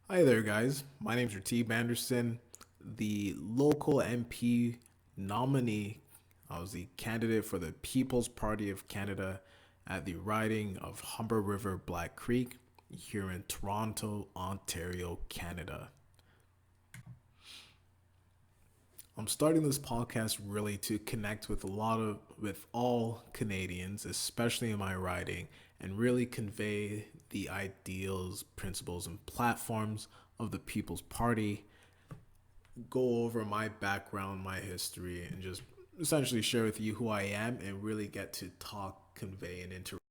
Hi there, guys. My name's Raatib Anderson, the local MP nominee. I was the candidate for the People's Party of Canada at the riding of Humber River-Black Creek here in Toronto, Ontario, Canada. I'm starting this podcast really to connect with all Canadians, especially in my riding, and really convey the ideals, principles, and platforms of the People's Party, go over my background, my history, and just essentially share with you who I am and really get to talk, convey, and interact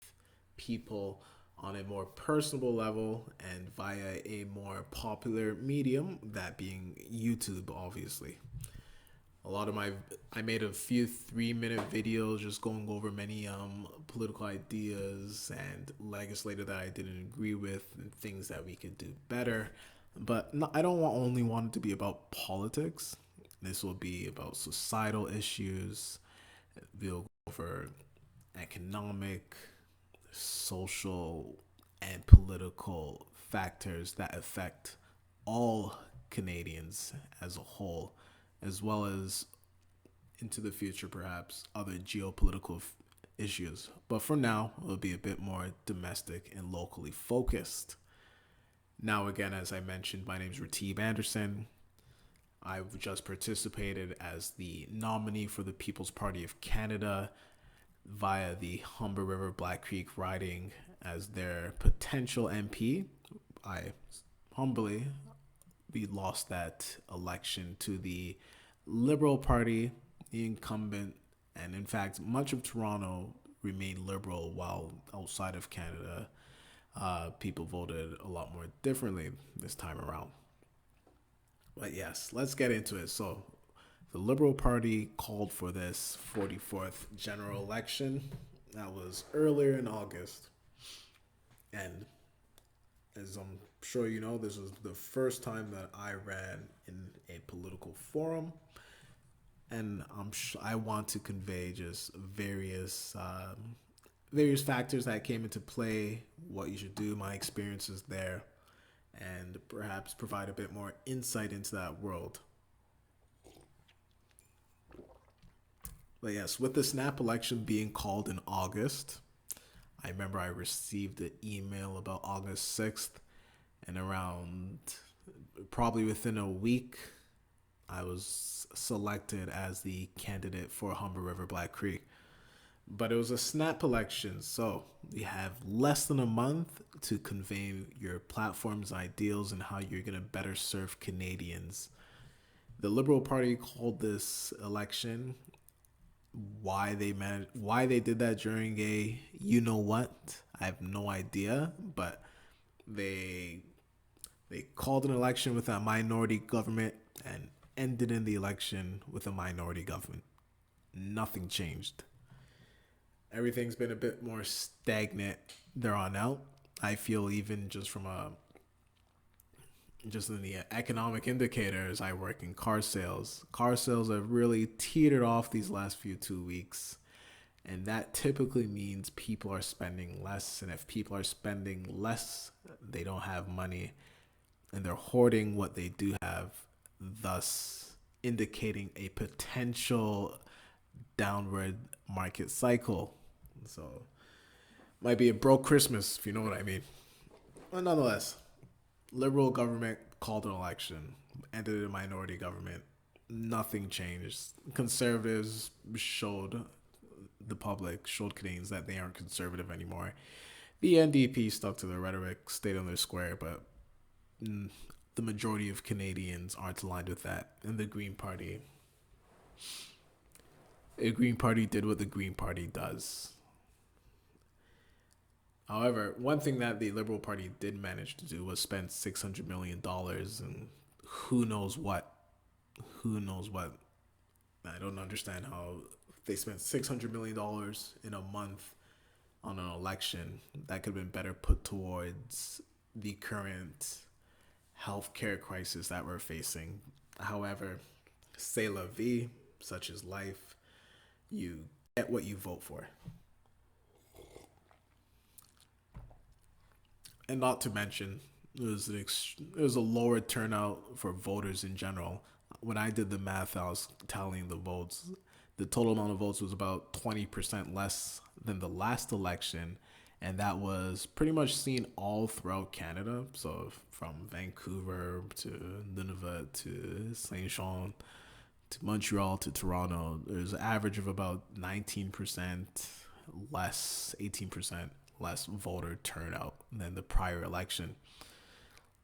with people on a more personable level and via a more popular medium, that being YouTube, obviously. A lot of my I made a few 3-minute videos just going over many political ideas and legislator that I didn't agree with and things that we could do better. But no, I don't only want it to be about politics. This will be about societal issues. We'll go over economic, social, and political factors that affect all Canadians as a whole, as well as into the future, perhaps other geopolitical issues. But for now, it'll be a bit more domestic and locally focused. Now, again, as I mentioned, my name is Raatib Anderson. I've just participated as the nominee for the People's Party of Canada via the Humber River-Black Creek riding as their potential MP. I humbly we lost that election to the Liberal Party, the incumbent, and in fact, much of Toronto remained Liberal, while outside of Canada, people voted a lot more differently this time around. But yes, let's get into it. So, the Liberal Party called for this 44th general election. That was earlier in August. And as I'm sure you know, this was the first time that I ran in a political forum. And I want to convey just various factors that came into play, what you should do, my experiences there, and perhaps provide a bit more insight into that world. But yes, with the snap election being called in August, I remember I received an email about August 6th, and around probably within a week, I was selected as the candidate for Humber River-Black Creek. But it was a snap election, so we have less than a month to convey your platform's ideals and how you're going to better serve Canadians. The Liberal Party called this election, why they did that during a you know what, I have no idea, but they they called an election with a minority government and ended in the election with a minority government. Nothing changed. Everything's been a bit more stagnant there on out. I feel even just in the economic indicators, I work in car sales. Car sales have really teetered off these last few 2 weeks. And that typically means people are spending less. And if people are spending less, they don't have money and they're hoarding what they do have, thus indicating a potential downward market cycle. So, might be a broke Christmas, if you know what I mean. But nonetheless, Liberal government called an election, ended in a minority government. Nothing changed. Conservatives showed Canadians that they aren't conservative anymore. The NDP stuck to their rhetoric, stayed on their square, but the majority of Canadians aren't aligned with that. And the Green Party did what the Green Party does. However, one thing that the Liberal Party did manage to do was spend $600 million and who knows what. Who knows what. I don't understand how they spent $600 million in a month on an election that could have been better put towards the current healthcare crisis that we're facing. However, c'est la vie, such is life. You get what you vote for. And not to mention, it was a lower turnout for voters in general. When I did the math, I was tallying the votes. The total amount of votes was about 20% less than the last election, and that was pretty much seen all throughout Canada. So from Vancouver to Nunavut to Saint Jean to Montreal to Toronto, there's an average of about 19% less, 18% less voter turnout than the prior election.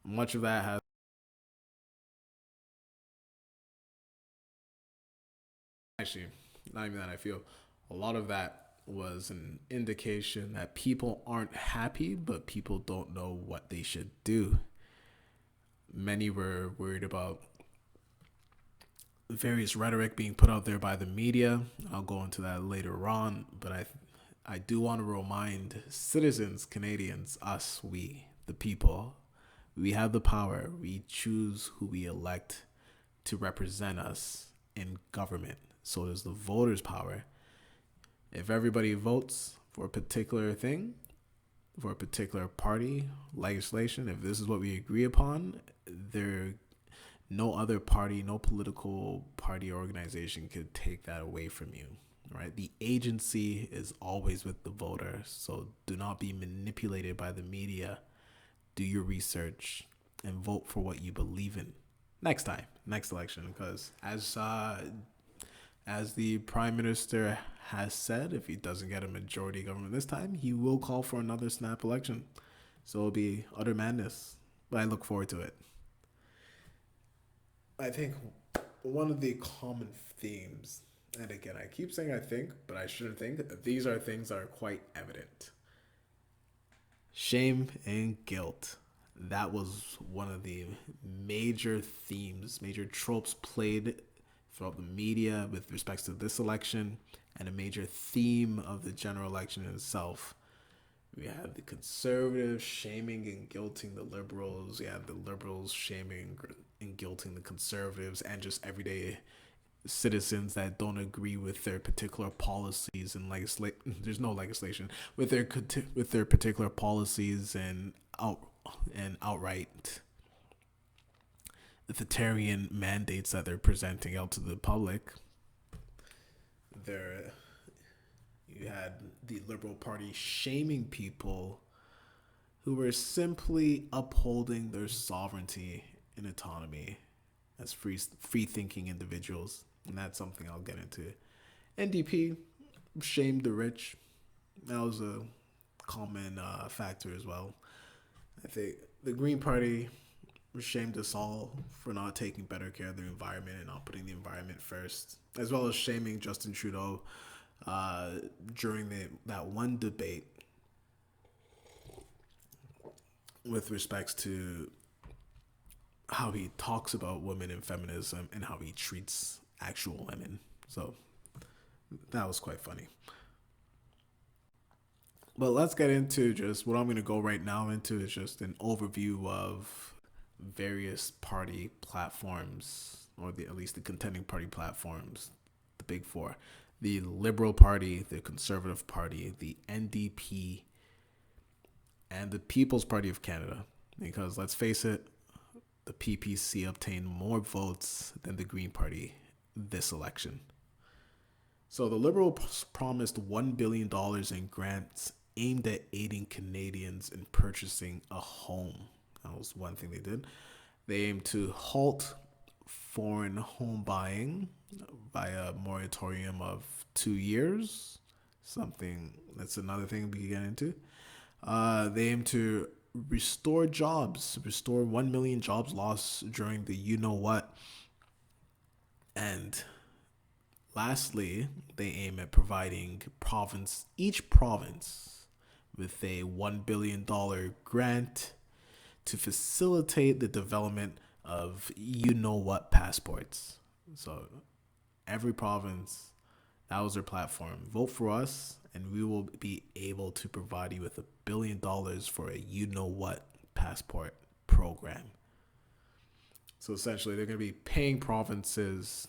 Much of that has actually, not even that, I feel a lot of that was an indication that people aren't happy, but people don't know what they should do. Many were worried about various rhetoric being put out there by the media. I'll go into that later on, but I do want to remind citizens, Canadians, us, we, the people, we have the power. We choose who we elect to represent us in government. So there's the voters' power. If everybody votes for a particular thing, for a particular party, legislation, if this is what we agree upon, there no other party, no political party or organization could take that away from you, right? The agency is always with the voter, so do not be manipulated by the media. Do your research and vote for what you believe in. Next time, next election, because as the prime minister has said, if he doesn't get a majority government this time, he will call for another snap election. So it'll be utter madness, but I look forward to it. I think one of the common themes, and again, I keep saying I think, but I shouldn't think, these are things that are quite evident. Shame and guilt. That was one of the major themes, major tropes played throughout the media with respects to this election, and a major theme of the general election itself. We had the conservatives shaming and guilting the liberals. We had the liberals shaming and guilting the conservatives, and just everyday citizens that don't agree with their particular policies and there's no legislation with their particular policies and outright authoritarian mandates that they're presenting out to the public. There, you had the Liberal Party shaming people who were simply upholding their sovereignty and autonomy as free thinking individuals, and that's something I'll get into. NDP shamed the rich. That was a common factor as well. I think the Green Party shamed us all for not taking better care of the environment and not putting the environment first, as well as shaming Justin Trudeau during that one debate with respects to how he talks about women and feminism and how he treats actual women. So that was quite funny. But let's get into just what I'm going to go right now into is just an overview of various party platforms, or at least the contending party platforms, the big four: the Liberal Party, the Conservative Party, the NDP, and the People's Party of Canada. Because let's face it, the PPC obtained more votes than the Green Party this election. So the Liberals promised $1 billion in grants aimed at aiding Canadians in purchasing a home. That was one thing they did. They aimed to halt foreign home buying by a moratorium of 2 years. That's another thing we can get into. They aim to restore 1 million jobs lost during the you-know-what. And lastly, they aim at providing each province with a $1 billion grant to facilitate the development of you-know-what passports. So every province, that was their platform. Vote for us, and we will be able to provide you with $1 billion for a you-know-what passport program. So essentially, they're going to be paying provinces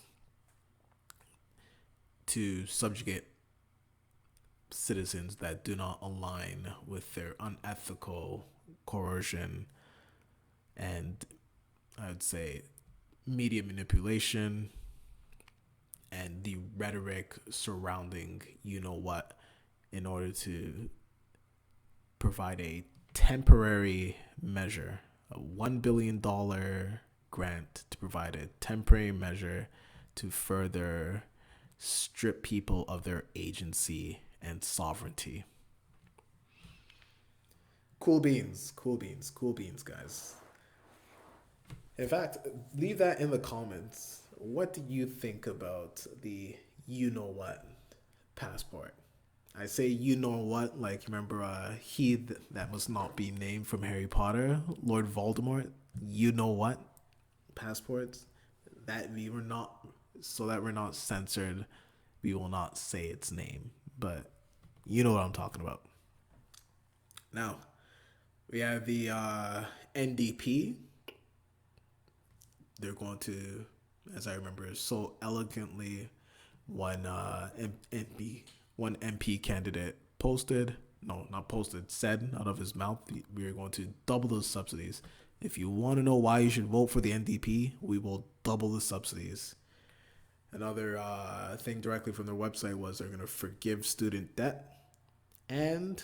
to subjugate citizens that do not align with their unethical coercion and I would say media manipulation and the rhetoric surrounding you know what in order to provide a temporary measure, a $1 billion grant to provide a temporary measure to further strip people of their agency and sovereignty. Cool beans, cool beans, cool beans, guys. In fact, leave that in the comments. What do you think about the you know what passport? I say you know what, like remember that must not be named from Harry Potter, Lord Voldemort. You know what passports that we were not, so that we're not censored. We will not say its name, but you know what I'm talking about. Now we have the NDP. They're going to, as I remember, so elegantly, one MP candidate said out of his mouth, we are going to double the subsidies. If you want to know why you should vote for the NDP, we will double the subsidies. Another thing directly from their website was they're going to forgive student debt. And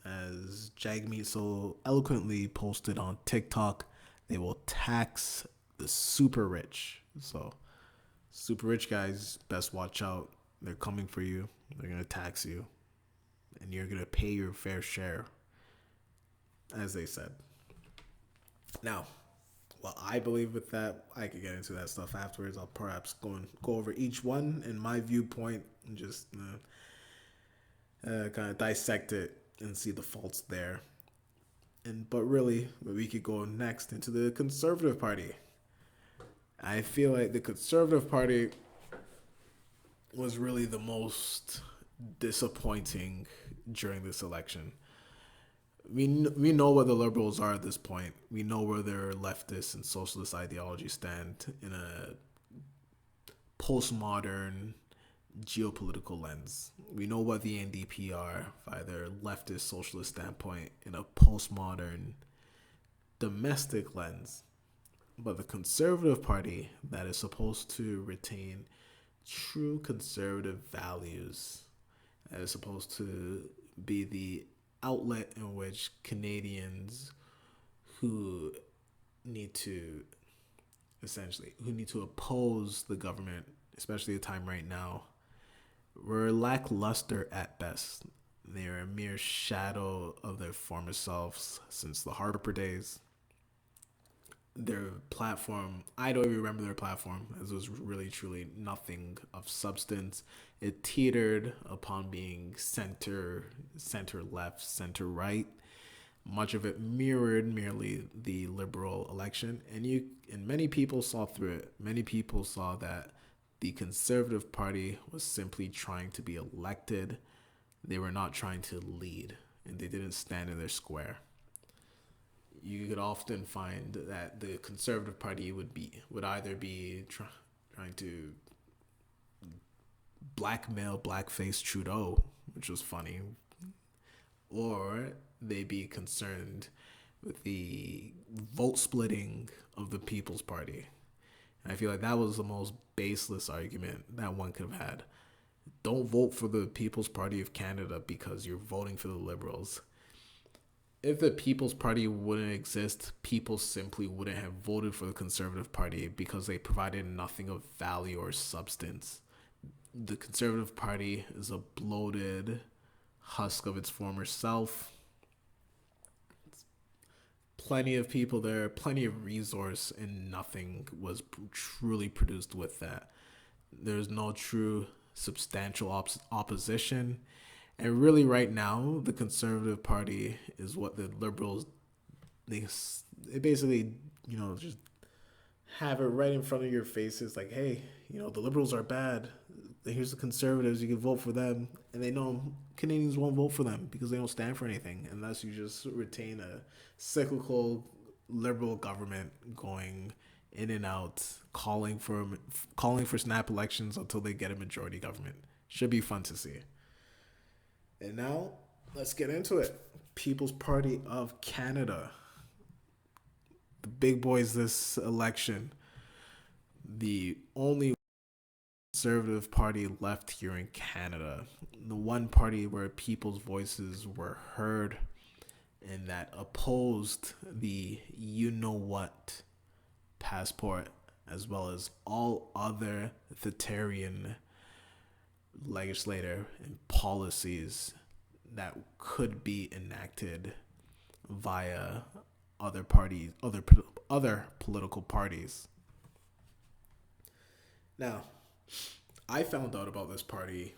as Jagmeet so eloquently posted on TikTok, they will tax the super rich. So super rich guys, best watch out. They're coming for you. They're going to tax you. And you're going to pay your fair share, as they said. Now, what I believe with that, I could get into that stuff afterwards. I'll perhaps go over each one in my viewpoint and just kind of dissect it and see the faults there. But really, we could go next into the Conservative Party. I feel like the Conservative Party was really the most disappointing during this election. We know what the Liberals are at this point. We know where their leftist and socialist ideology stand in a postmodern geopolitical lens. We know what the NDP are by their leftist socialist standpoint in a postmodern domestic lens. But the Conservative Party, that is supposed to retain true conservative values, that is supposed to be the outlet in which Canadians who need to oppose the government, especially the time right now, were lackluster at best. They are a mere shadow of their former selves since the Harper days. Their platform, I don't even remember their platform, as it was really truly nothing of substance. It teetered upon being center left, center right. Much of it mirrored merely the Liberal election, and many people saw through it. Many people saw that the Conservative Party was simply trying to be elected. They were not trying to lead, and they didn't stand in their square. You could often find that the Conservative Party would either be trying to blackmail blackface Trudeau, which was funny, or they'd be concerned with the vote splitting of the People's Party. And I feel like that was the most baseless argument that one could have had. Don't vote for the People's Party of Canada because you're voting for the Liberals. If the People's Party wouldn't exist, people simply wouldn't have voted for the Conservative Party because they provided nothing of value or substance. The Conservative Party is a bloated husk of its former self. Plenty of people there, plenty of resource, and nothing was truly produced with that. There's no true substantial opposition. And really right now, the Conservative Party is what the Liberals, they basically, just have it right in front of your faces. Like, hey, the Liberals are bad. Here's the Conservatives. You can vote for them. And they know Canadians won't vote for them because they don't stand for anything unless you just retain a cyclical Liberal government going in and out, calling for snap elections until they get a majority government. Should be fun to see. And now, let's get into it. People's Party of Canada. The big boys this election. The only conservative party left here in Canada, the one party where people's voices were heard and that opposed the you know what passport, as well as all other authoritarian legislator and policies that could be enacted via other parties, other political parties. Now, I found out about this party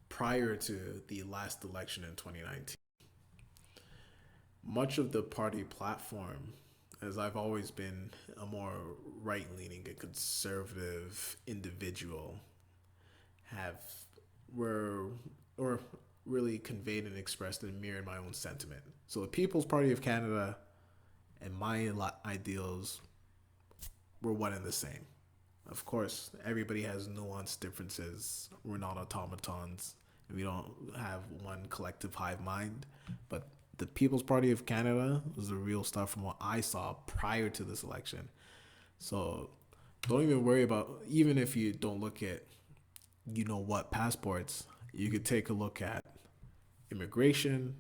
prior to the last election in 2019. Much of the party platform, as I've always been a more right leaning and conservative individual, have were or really conveyed and expressed and mirrored my own sentiment. So the People's Party of Canada and my ideals were one and the same. Of course, everybody has nuanced differences. We're not automatons. We don't have one collective hive mind. But the People's Party of Canada was the real stuff from what I saw prior to this election. So don't even worry about, even if you don't look at you know what passports, you could take a look at immigration,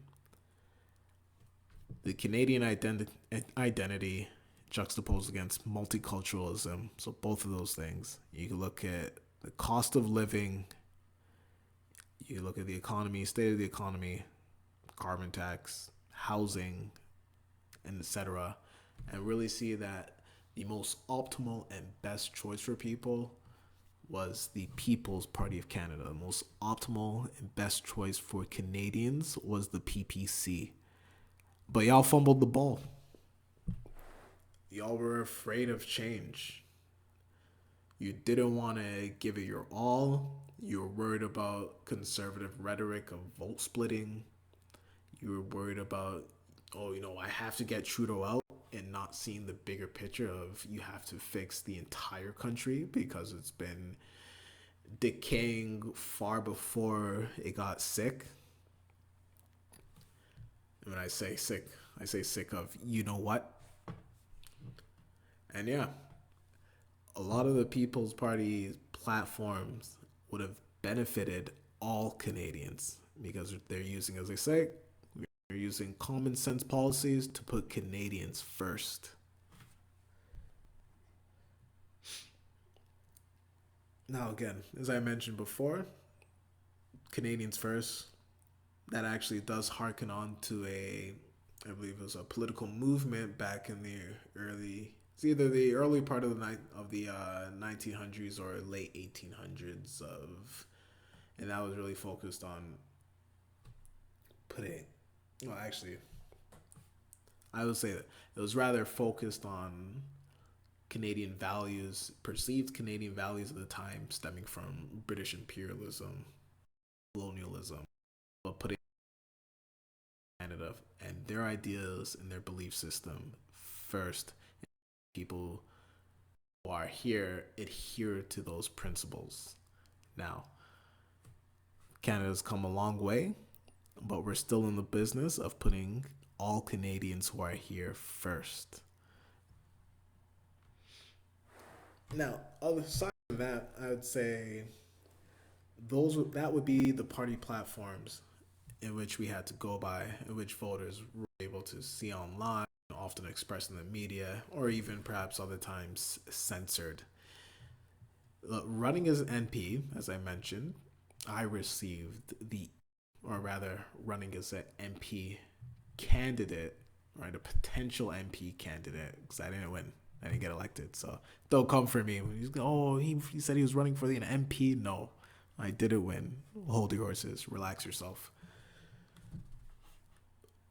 the Canadian identity juxtaposed against multiculturalism. So both of those things. You can look at the cost of living, you can look at the economy, state of the economy, carbon tax, housing, and etc., and really see that the most optimal and best choice for people was the People's Party of Canada. The most optimal and best choice for Canadians was the PPC. But y'all fumbled the ball. Y'all were afraid of change. You didn't want to give it your all. You were worried about conservative rhetoric of vote splitting. You were worried about, I have to get Trudeau out, and not seeing the bigger picture of you have to fix the entire country because it's been decaying far before it got sick. And when I say sick of you know what. And yeah, a lot of the People's Party platforms would have benefited all Canadians because they're using, as I say, they're using common sense policies to put Canadians first. Now, again, as I mentioned before, Canadians first, that actually does harken on to I believe it was a political movement back in the it's either the early part of the 1900s or late 1800s and that was really focused on I would say that it was rather focused on Canadian values, perceived Canadian values at the time, stemming from British imperialism, colonialism, but putting Canada and their ideas and their belief system first. People who are here adhere to those principles. Now, Canada's come a long way, but we're still in the business of putting all Canadians who are here first. Now, aside from that, I would say that would be the party platforms in which we had to go by, in which voters were able to see online, often expressed in the media, or even perhaps other times censored. Running as an MP, as I mentioned, I received running as an MP candidate, right, a potential MP candidate, because I didn't win. I didn't get elected, so don't come for me. He said he was running for an MP. No, I didn't win. Hold your horses. Relax yourself.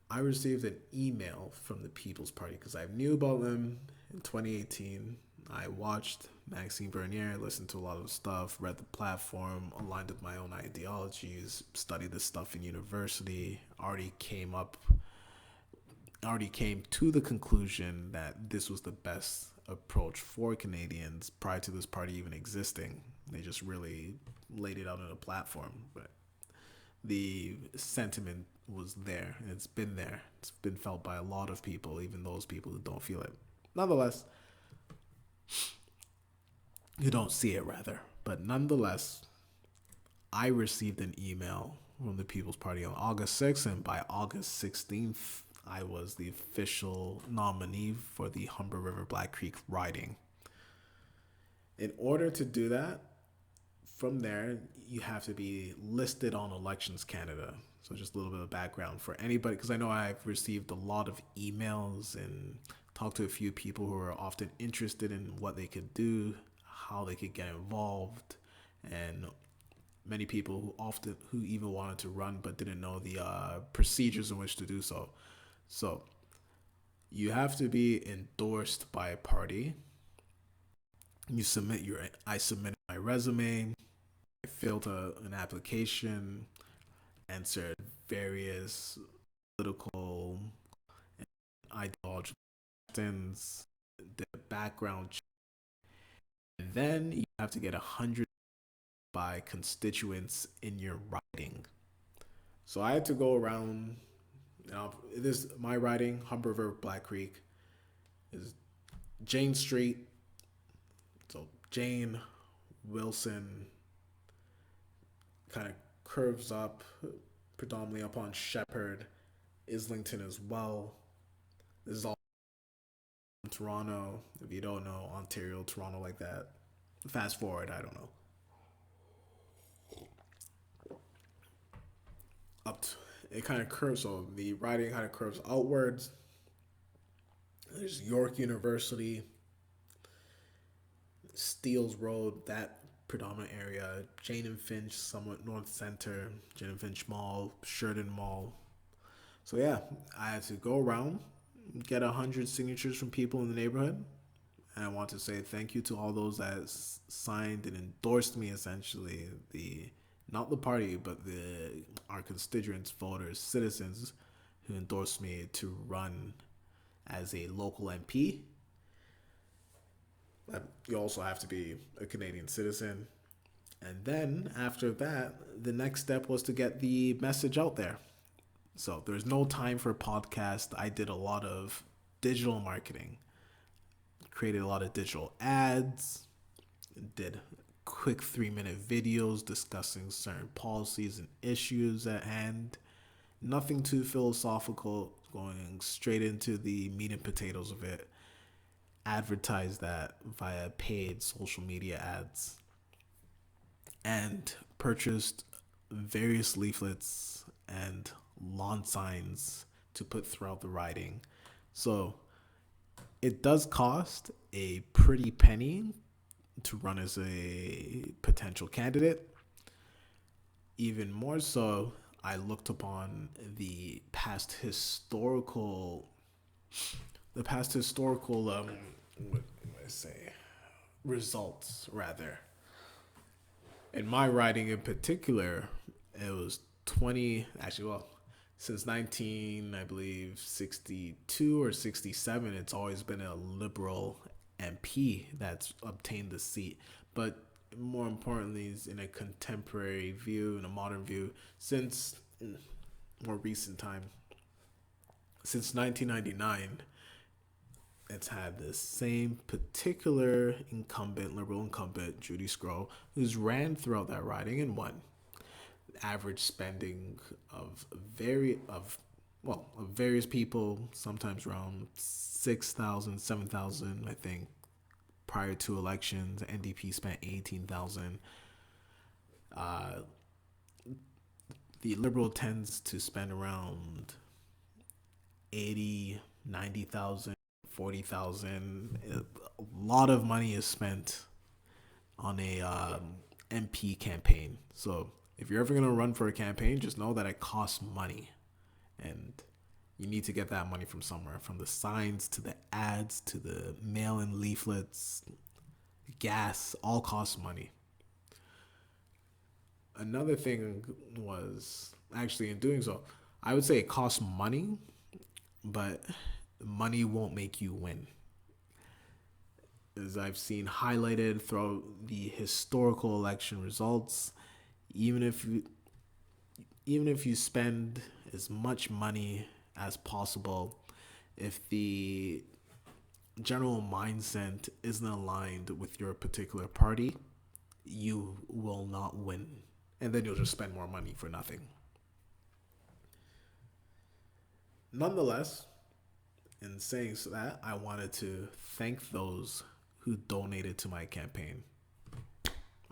I received an email from the People's Party because I knew about them in 2018. I watched Maxime Bernier, listened to a lot of stuff, read the platform, aligned with my own ideologies, studied this stuff in university, already came to the conclusion that this was the best approach for Canadians prior to this party even existing. They just really laid it out on a platform, but the sentiment was there, and it's been there. It's been felt by a lot of people, even those people who don't feel it. nonetheless, you don't see it rather. But nonetheless, I received an email from the People's Party on August 6th, and by August 16th, I was the official nominee for the Humber River-Black Creek riding. In order to do that, from there, you have to be listed on Elections Canada. So just a little bit of background for anybody, because I know I've received a lot of emails and talked to a few people who are often interested in what they could do, how they could get involved, and many people who even wanted to run but didn't know the procedures in which to do so. So you have to be endorsed by a party. I submitted my resume, I filled an application, answered various political and ideological questions, did a background check, and then you have to get 100 by constituents in your riding. So I had to go around. This my riding, Humber River-Black Creek, is Jane Street. So Jane, Wilson, kind of curves up predominantly up on Shepherd, Islington as well. This is all Toronto. If you don't know Ontario, Toronto like that. Fast forward, I don't know. Up to, it kind of curves, so the riding kind of curves outwards. There's York University, Steeles Road, that predominant area, Jane and Finch, somewhat North Center, Jane and Finch Mall, Sheridan Mall. So yeah, I had to go around, get 100 signatures from people in the neighborhood, and I want to say thank you to all those that signed and endorsed me. Essentially, the not the party, but our constituents, voters, citizens who endorsed me to run as a local MP. You also have to be a Canadian citizen. And then after that, the next step was to get the message out there. So there's no time for podcast. I did a lot of digital marketing, created a lot of digital ads, did quick 3-minute videos discussing certain policies and issues at hand. Nothing too philosophical, going straight into the meat and potatoes of it. Advertise that via paid social media ads, and purchased various leaflets and lawn signs to put throughout the riding. So it does cost a pretty penny to run as a potential candidate. Even more so, I looked upon the past historical what do I say, results rather. In my riding in particular, it was 20, actually, well, since 19, I believe, 62 or 67, it's always been a liberal MP that's obtained the seat. But more importantly, is in a contemporary view, in a modern view, since more recent time, since 1999, it's had the same particular incumbent, liberal incumbent, Judy Scroll, who's ran throughout that riding and won. Average spending of various people, sometimes around 6,000, 7,000, I think. Prior to elections, NDP spent 18,000. The Liberal tends to spend around 80, 90,000, 40,000. A lot of money is spent on a MP campaign. So if you're ever going to run for a campaign, just know that it costs money. And you need to get that money from somewhere, from the signs to the ads to the mail-in leaflets, gas, all costs money. Another thing was, actually in doing so, I would say it costs money, but money won't make you win. As I've seen highlighted throughout the historical election results, even if you spend as much money as possible, if the general mindset isn't aligned with your particular party, you will not win. And then you'll just spend more money for nothing. Nonetheless, in saying that, I wanted to thank those who donated to my campaign.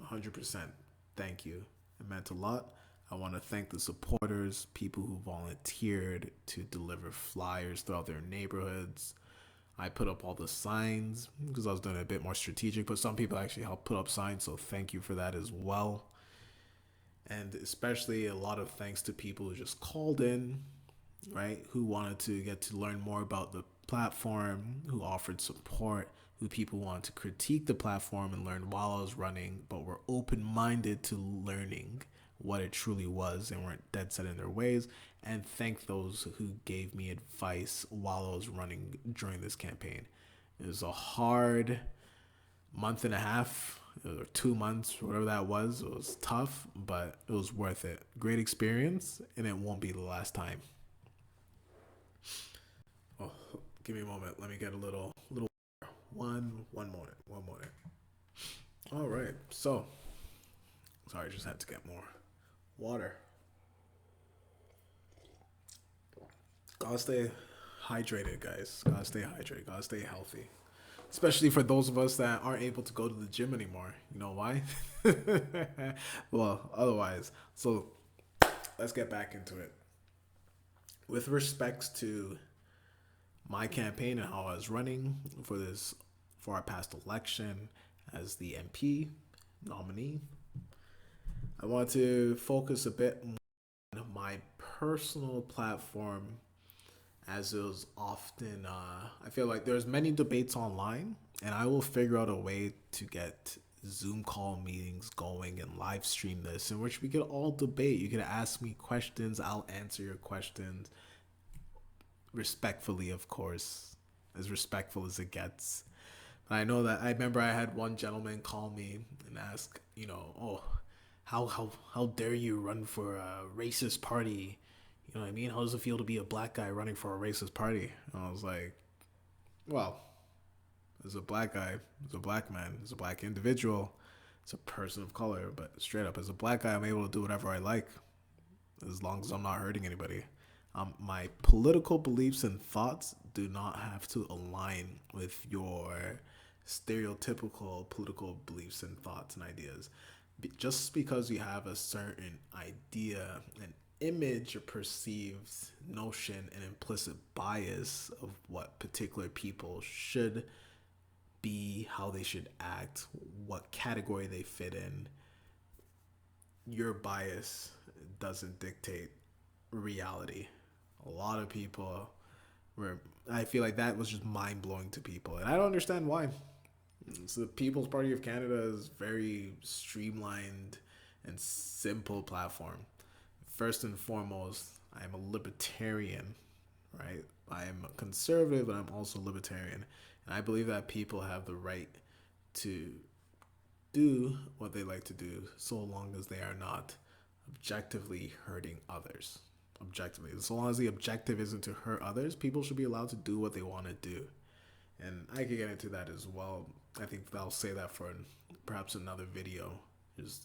100%. Thank you. It meant a lot. I want to thank the supporters, people who volunteered to deliver flyers throughout their neighborhoods. I put up all the signs because I was doing it a bit more strategic, but some people actually helped put up signs, so thank you for that as well. And especially a lot of thanks to people who just called in, right? Who wanted to get to learn more about the platform, who offered support, who people wanted to critique the platform and learn while I was running, but were open minded to learning what it truly was and weren't dead set in their ways. And thank those who gave me advice while I was running during this campaign. It was a hard month and a half or 2 months, whatever that was. It was tough, but it was worth it. Great experience, and it won't be the last time. Oh, give me a moment. Let me get a little one moment. All right. So, sorry, just had to get more water. Gotta stay hydrated, guys. Gotta stay hydrated. Gotta stay healthy. Especially for those of us that aren't able to go to the gym anymore. You know why? Well, otherwise. So, let's get back into it. With respects to my campaign and how I was running for our past election as the MP nominee, I want to focus a bit on my personal platform, as it was often I feel like there's many debates online, and I will figure out a way to get Zoom call meetings going and live stream this in which we could all debate. You could ask me questions, I'll answer your questions respectfully, of course, as respectful as it gets. But I remember I had one gentleman call me and ask, oh, how dare you run for a racist party? You know what I mean? How does it feel to be a black guy running for a racist party? And I was like, well, as a black guy, as a black man, as a black individual, as a person of color, but straight up, as a black guy, I'm able to do whatever I like as long as I'm not hurting anybody. My political beliefs and thoughts do not have to align with your stereotypical political beliefs and thoughts and ideas. Just because you have a certain idea, an image, a perceived notion, an implicit bias of what particular people should be, how they should act, what category they fit in, your bias doesn't dictate reality. A lot of people were, I feel like that was just mind blowing to people, and I don't understand why. It's the People's Party of Canada is very streamlined and simple platform. First and foremost, I am a libertarian, right? I am a conservative, but I'm also libertarian, and I believe that people have the right to do what they like to do so long as they are not objectively hurting others. Objectively, so long as the objective isn't to hurt others, people should be allowed to do what they want to do. And I could get into that as well. I think I'll say that for perhaps another video, is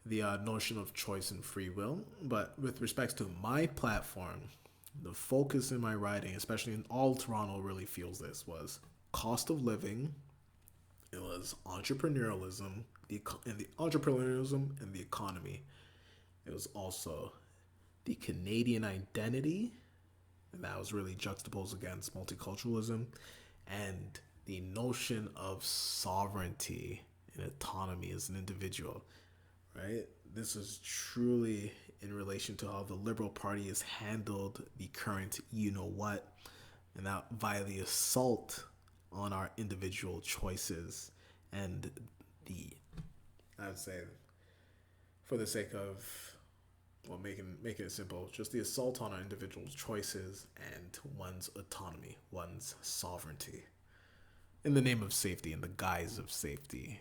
the notion of choice and free will. But with respects to my platform, the focus in my writing, especially in all Toronto really feels this, was cost of living. It was entrepreneurialism, and the entrepreneurialism and the economy. It was also the Canadian identity, and that was really juxtaposed against multiculturalism, and the notion of sovereignty and autonomy as an individual, right? This is truly in relation to how the Liberal Party has handled the current you-know-what, and that via the assault on our individual choices and I would say, for the sake of, well, making it simple, just the assault on our individual choices and one's autonomy, one's sovereignty, in the name of safety, in the guise of safety.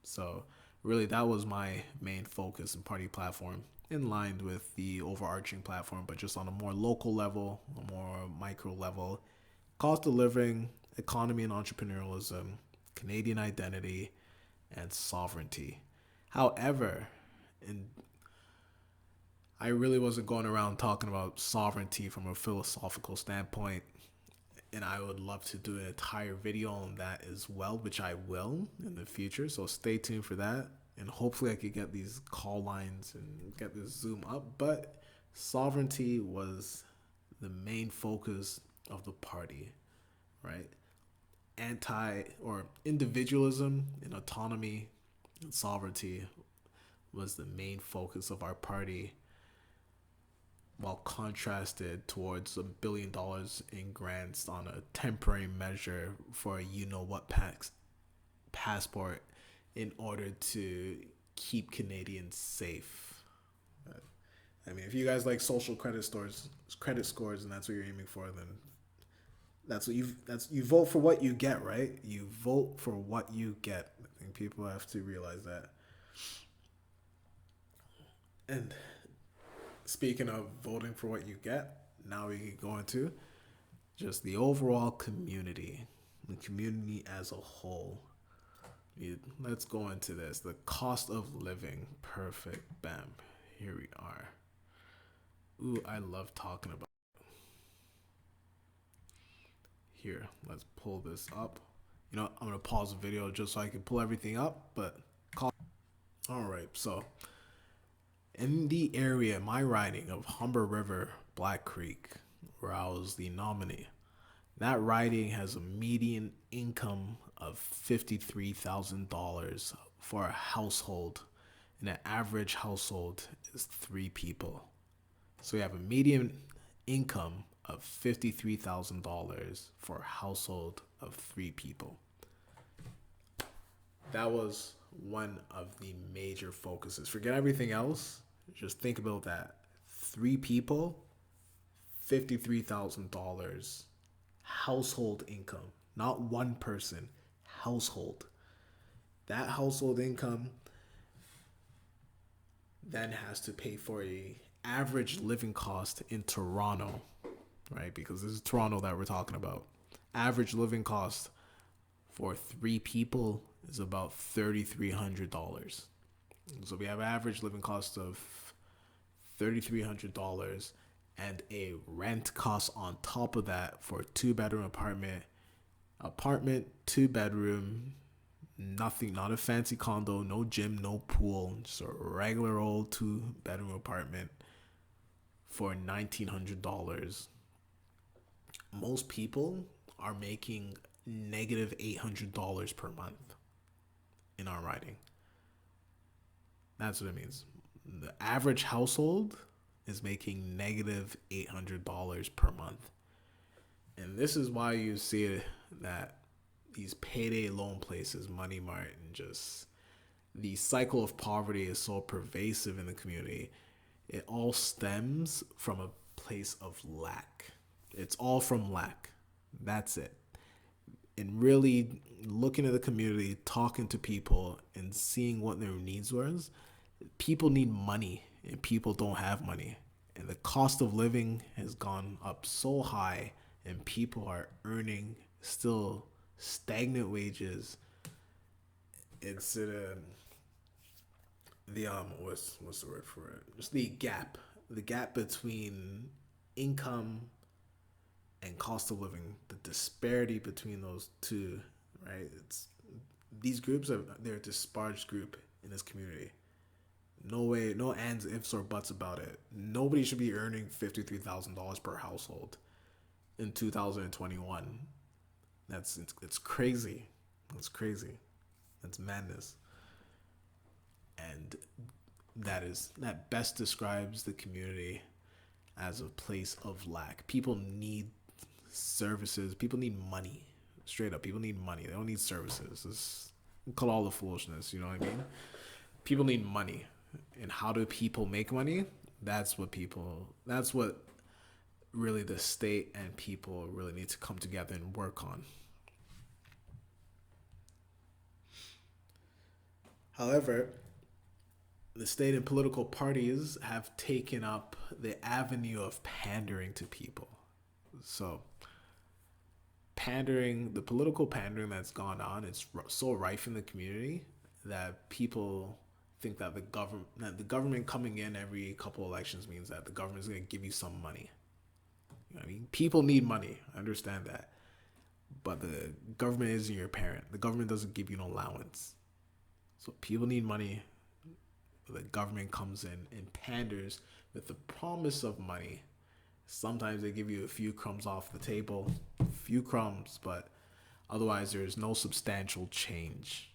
So really, that was my main focus and party platform, in line with the overarching platform, but just on a more local level, a more micro level, cost of living, economy and entrepreneurialism, Canadian identity, and sovereignty. However, and I really wasn't going around talking about sovereignty from a philosophical standpoint, and I would love to do an entire video on that as well, which I will in the future. So stay tuned for that, and hopefully I could get these call lines and get this Zoom up. But sovereignty was the main focus of the party, right? Anti or individualism and autonomy and sovereignty was the main focus of our party, while contrasted towards $1 billion in grants on a temporary measure for a passport in order to keep Canadians safe. I mean, if you guys like social credit scores, and that's what you're aiming for, then you vote for what you get, right? You vote for what you get. I think people have to realize that. And speaking of voting for what you get, now we can go into just the overall community, the community as a whole. Let's go into this. The cost of living. Perfect. Bam. Here we are. Ooh, I love talking about it. Here, let's pull this up. You know, I'm going to pause the video just so I can pull everything up, but all right, so in the area, my riding of Humber River-Black Creek, where I was the nominee, that riding has a median income of $53,000 for a household, and an average household is 3 people. So we have a median income of $53,000 for a household of 3 people. That was one of the major focuses. Forget everything else. Just think about that. 3 people, $53,000 household income, not one person, household. That household income then has to pay for a average living cost in Toronto, right? Because this is Toronto that we're talking about. Average living cost for 3 people is about $3,300. So we have average living cost of $3,300 and a rent cost on top of that for a 2-bedroom apartment, 2-bedroom, nothing, not a fancy condo, no gym, no pool, just a regular old 2-bedroom apartment for $1,900. Most people are making negative $800 per month in our riding. That's what it means. The average household is making negative $800 per month. And this is why you see that these payday loan places, Money Mart, and just the cycle of poverty is so pervasive in the community. It all stems from a place of lack. It's all from lack. That's it. And really looking at the community, talking to people, and seeing what their needs was. People need money, and people don't have money. And the cost of living has gone up so high, and people are earning still stagnant wages. It's the what's the word for it? Just the gap between income and cost of living, the disparity between those two, right? These groups they're a disparaged group in this community. No way, no ands, ifs, or buts about it. Nobody should be earning $53,000 per household in 2021. It's crazy. It's crazy. That's madness. And that best describes the community as a place of lack. People need services. People need money. Straight up, people need money. They don't need services. Call all the foolishness, you know what I mean? People need money. And how do people make money? That's what really the state and people really need to come together and work on. However, the state and political parties have taken up the avenue of pandering to people. So the political pandering that's gone on, it's so rife in the community that people think that the government coming in every couple elections means that the government's going to give you some money. You know what I mean? People need money. I understand that. But the government isn't your parent. The government doesn't give you an allowance. So people need money. The government comes in and panders with the promise of money. Sometimes they give you a few crumbs off the table, a few crumbs, but otherwise there's no substantial change.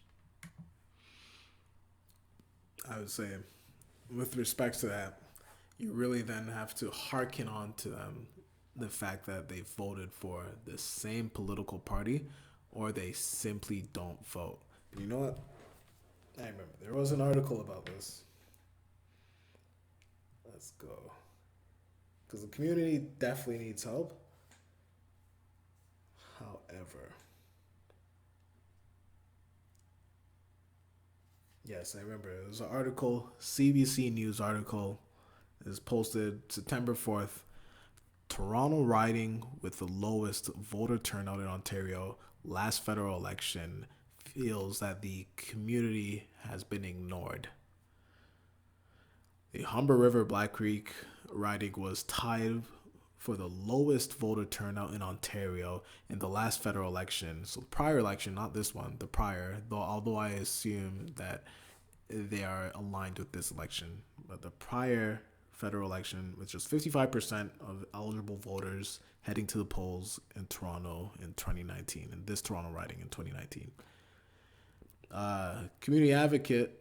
I would say, with respect to that, you really then have to hearken on to the fact that they voted for the same political party or they simply don't vote. You know what? I remember there was an article about this. Let's go. Because the community definitely needs help. However, yes, I remember. It was an article, CBC News article. It was posted September 4th. Toronto riding with the lowest voter turnout in Ontario last federal election feels that the community has been ignored. The Humber River-Black Creek riding was tied for the lowest voter turnout in Ontario in the last federal election. So the prior election, not this one, the prior, although I assume that they are aligned with this election. But the prior federal election, which was 55% of eligible voters heading to the polls in Toronto in 2019, in this Toronto riding in 2019. Community advocate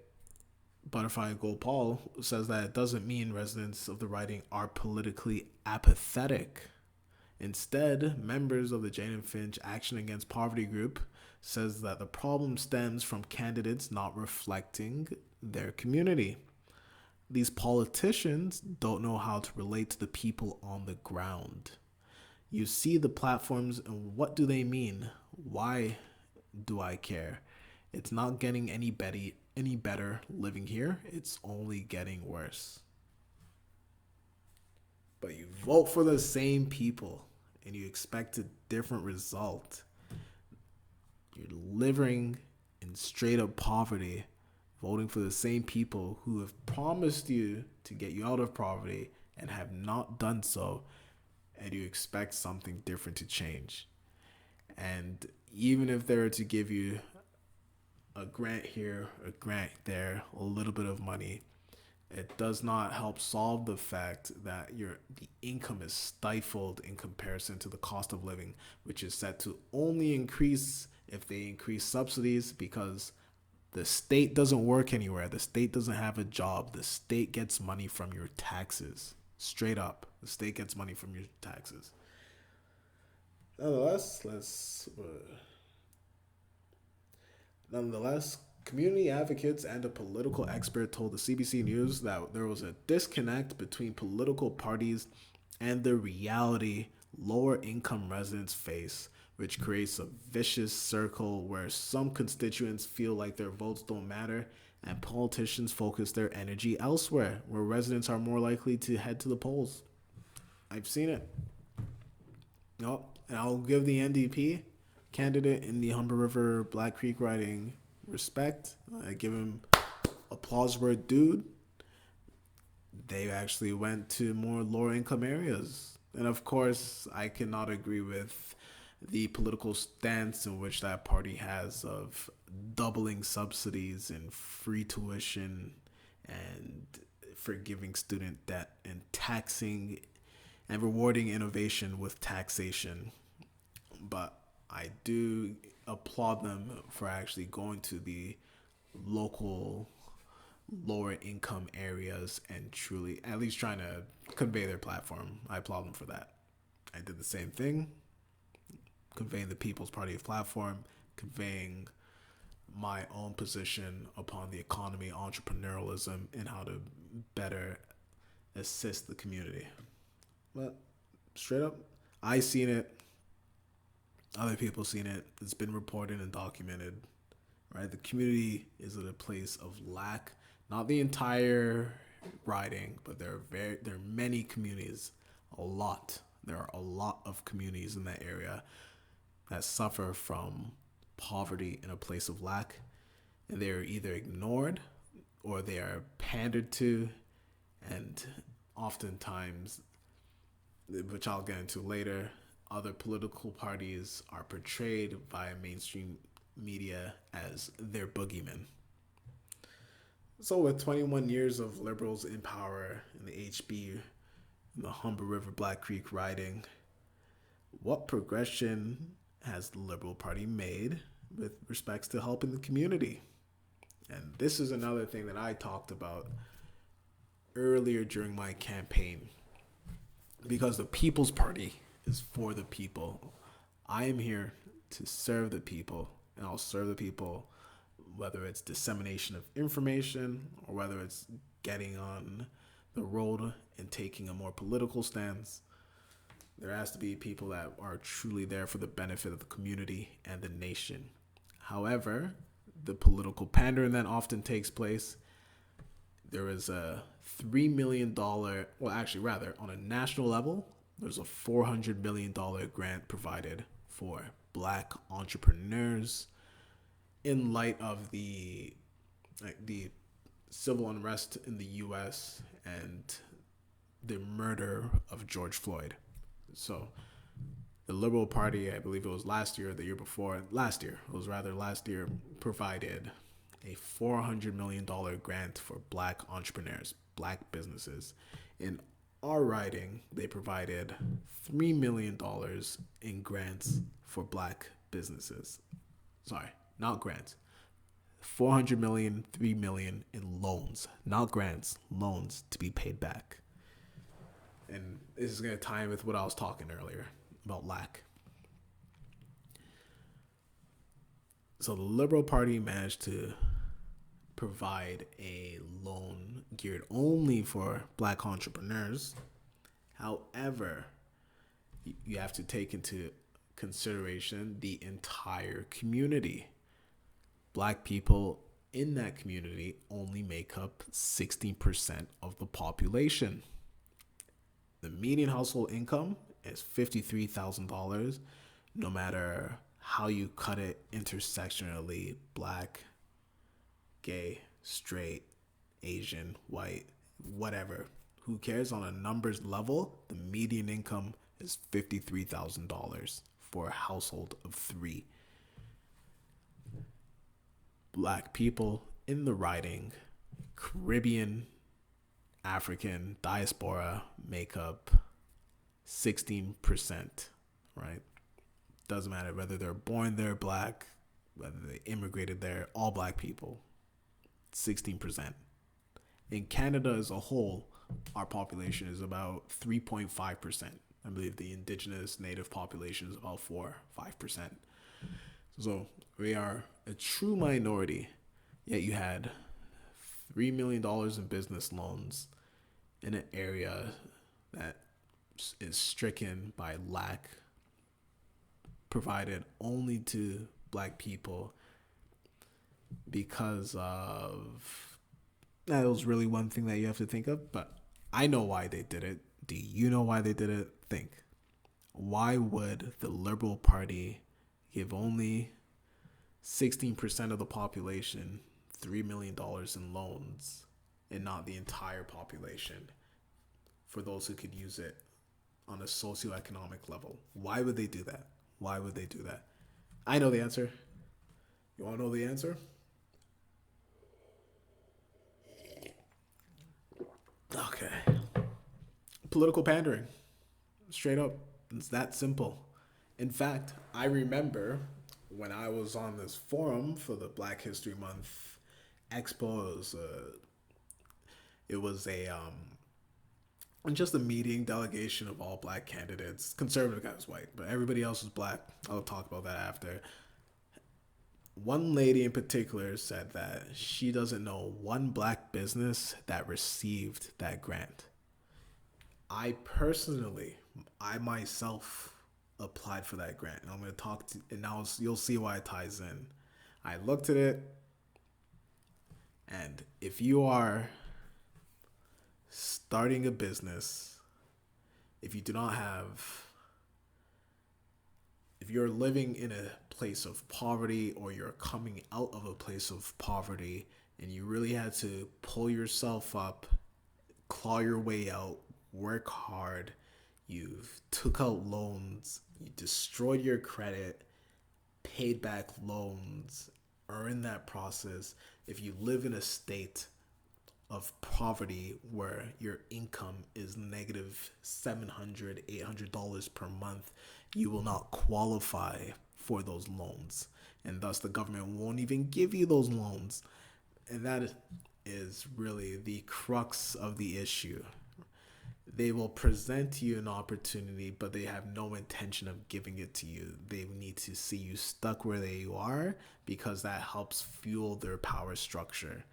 Butterfly Gold Paul says that it doesn't mean residents of the riding are politically apathetic. Instead, members of the Jane and Finch Action Against Poverty group says that the problem stems from candidates not reflecting their community. These politicians don't know how to relate to the people on the ground. You see the platforms and what do they mean? Why do I care? It's not getting any better living here. It's only getting worse. But you vote for the same people and you expect a different result. You're living in straight up poverty, voting for the same people who have promised you to get you out of poverty and have not done so, and you expect something different to change. And even if they were to give you a grant here, a grant there, a little bit of money, it does not help solve the fact that the income is stifled in comparison to the cost of living, which is set to only increase if they increase subsidies, because the state doesn't work anywhere. The state doesn't have a job. The state gets money from your taxes. Straight up, the state gets money from your taxes. Nonetheless, community advocates and a political expert told the CBC News that there was a disconnect between political parties and the reality lower income residents face, which creates a vicious circle where some constituents feel like their votes don't matter and politicians focus their energy elsewhere, where residents are more likely to head to the polls. I've seen it. No, and I'll give the NDP candidate in the Humber River-Black Creek riding respect. I give him applause where it's due. They actually went to more lower income areas. And of course, I cannot agree with the political stance in which that party has of doubling subsidies and free tuition and forgiving student debt and taxing and rewarding innovation with taxation. But I do applaud them for actually going to the local lower income areas and truly at least trying to convey their platform. I applaud them for that. I did the same thing, conveying the People's Party platform, conveying my own position upon the economy, entrepreneurialism, and how to better assist the community. But straight up, I seen it. Other people seen it. It's been reported and documented. Right? The community is at a place of lack. Not the entire riding, but there are many communities. A lot. There are a lot of communities in that area that suffer from poverty in a place of lack, and they are either ignored or they are pandered to, and oftentimes, which I'll get into later, other political parties are portrayed by mainstream media as their boogeymen. So, with 21 years of liberals in power in the HB, in the Humber River-Black Creek riding, what progression has the Liberal Party made with respects to helping the community? And this is another thing that I talked about earlier during my campaign. Because the People's Party is for the people. I am here to serve the people, and I'll serve the people whether it's dissemination of information or whether it's getting on the road and taking a more political stance. There has to be people that are truly there for the benefit of the community and the nation. However, the political pandering that often takes place, there is a $3 million, well, actually, rather, on a national level, there's a $400 million grant provided for Black entrepreneurs in light of the civil unrest in the U.S. and the murder of George Floyd. So the Liberal Party, I believe it was last year, last year, provided a $400 million grant for Black entrepreneurs, Black businesses. In our riding, they provided $3 million in grants for Black businesses. Sorry, not grants. 400 million, 3 million in loans, not grants, loans to be paid back. And this is going to tie in with what I was talking earlier about lack. So the Liberal Party managed to provide a loan geared only for Black entrepreneurs. However, you have to take into consideration the entire community. Black people in that community only make up 16% of the population. The median household income is $53,000, no matter how you cut it intersectionally, Black, gay, straight, Asian, white, whatever. Who cares? On a numbers level, the median income is $53,000 for a household of 3. Black people in the riding, Caribbean, African, diaspora, make up 16%, right? Doesn't matter whether they're born there Black, whether they immigrated there, all Black people, 16%. In Canada as a whole, our population is about 3.5%. I believe the indigenous native population is about 5%. So we are a true minority, yet you had $3 million in business loans in an area that is stricken by lack, provided only to Black people because of, that was really one thing that you have to think of, but I know why they did it. Do you know why they did it? Think. Why would the Liberal Party give only 16% of the population $3 million in loans and not the entire population for those who could use it on a socioeconomic level? Why would they do that? Why would they do that? I know the answer. You want to know the answer? Okay. Political pandering. Straight up. It's that simple. In fact, I remember when I was on this forum for the Black History Month Expo, it was just a meeting, delegation of all Black candidates. Conservative guy was white, but everybody else was Black. I'll talk about that after. One lady in particular said that she doesn't know one Black business that received that grant. I myself applied for that grant, and I'm going to talk to, and now you'll see why it ties in. I looked at it, and if you are starting a business, if you do not have if you're living in a place of poverty or you're coming out of a place of poverty and you really had to pull yourself up, claw your way out, work hard, you've took out loans, you destroyed your credit, paid back loans, or in that process, if you live in a state of poverty where your income is negative $700, $800 per month, you will not qualify for those loans. And thus, the government won't even give you those loans. And that is really the crux of the issue. They will present you an opportunity, but they have no intention of giving it to you. They need to see you stuck where they are because that helps fuel their power structure.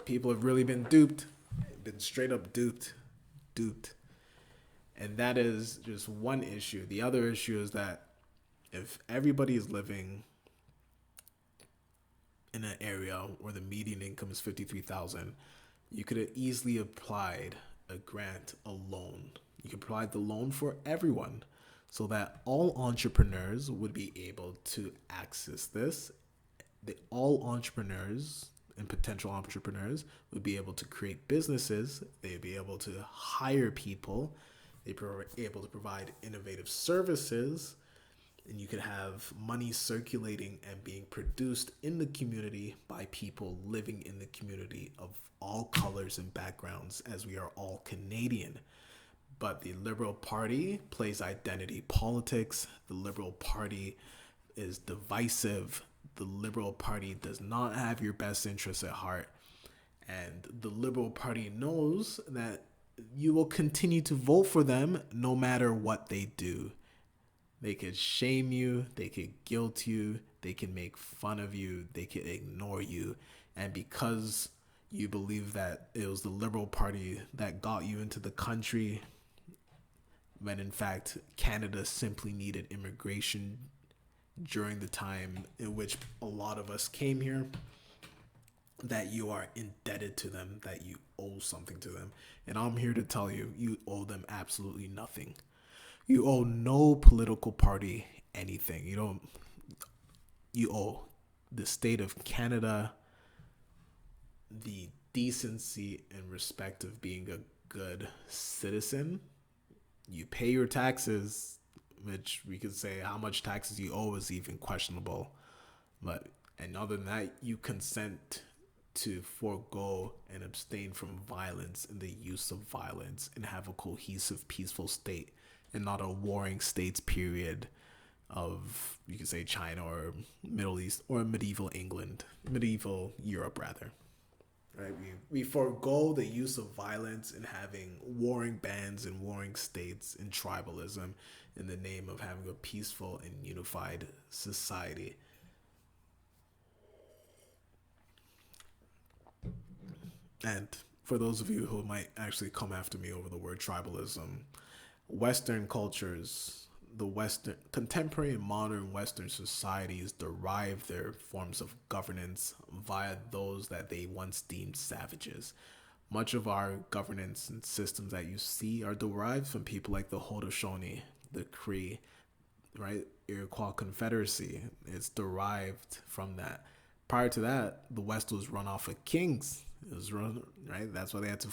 People have really been duped, been straight up duped. And that is just one issue. The other issue is that if everybody is living in an area where the median income is $53,000, you could have easily applied a grant, a loan. You could provide the loan for everyone so that all entrepreneurs would be able to access this. All entrepreneurs and potential entrepreneurs would be able to create businesses. They'd be able to hire people. They'd be able to provide innovative services. And you could have money circulating and being produced in the community by people living in the community of all colors and backgrounds, as we are all Canadian. But the Liberal Party plays identity politics. The Liberal Party is divisive. The Liberal Party does not have your best interests at heart. And the Liberal Party knows that you will continue to vote for them no matter what they do. They could shame you, they could guilt you, they can make fun of you, they could ignore you. And because you believe that it was the Liberal Party that got you into the country, when in fact Canada simply needed immigration during the time in which a lot of us came here, that you are indebted to them, that you owe something to them. And I'm here to tell you, you owe them absolutely nothing. You owe no political party anything. You owe the state of Canada the decency and respect of being a good citizen. You pay your taxes, which we could say how much taxes you owe is even questionable. And other than that, you consent to forego and abstain from violence and the use of violence and have a cohesive, peaceful state and not a warring states period of, you could say, China or Middle East or medieval England, medieval Europe rather. Right? We forego the use of violence and having warring bands and warring states and tribalism in the name of having a peaceful and unified society. And for those of you who might actually come after me over the word tribalism, Western cultures, contemporary and modern Western societies derive their forms of governance via those that they once deemed savages. Much of our governance and systems that you see are derived from people like the Haudenosaunee, the Cree, right? Iroquois Confederacy. It's derived from that. Prior to that, the West was run off of kings. It was run, right? That's why they had to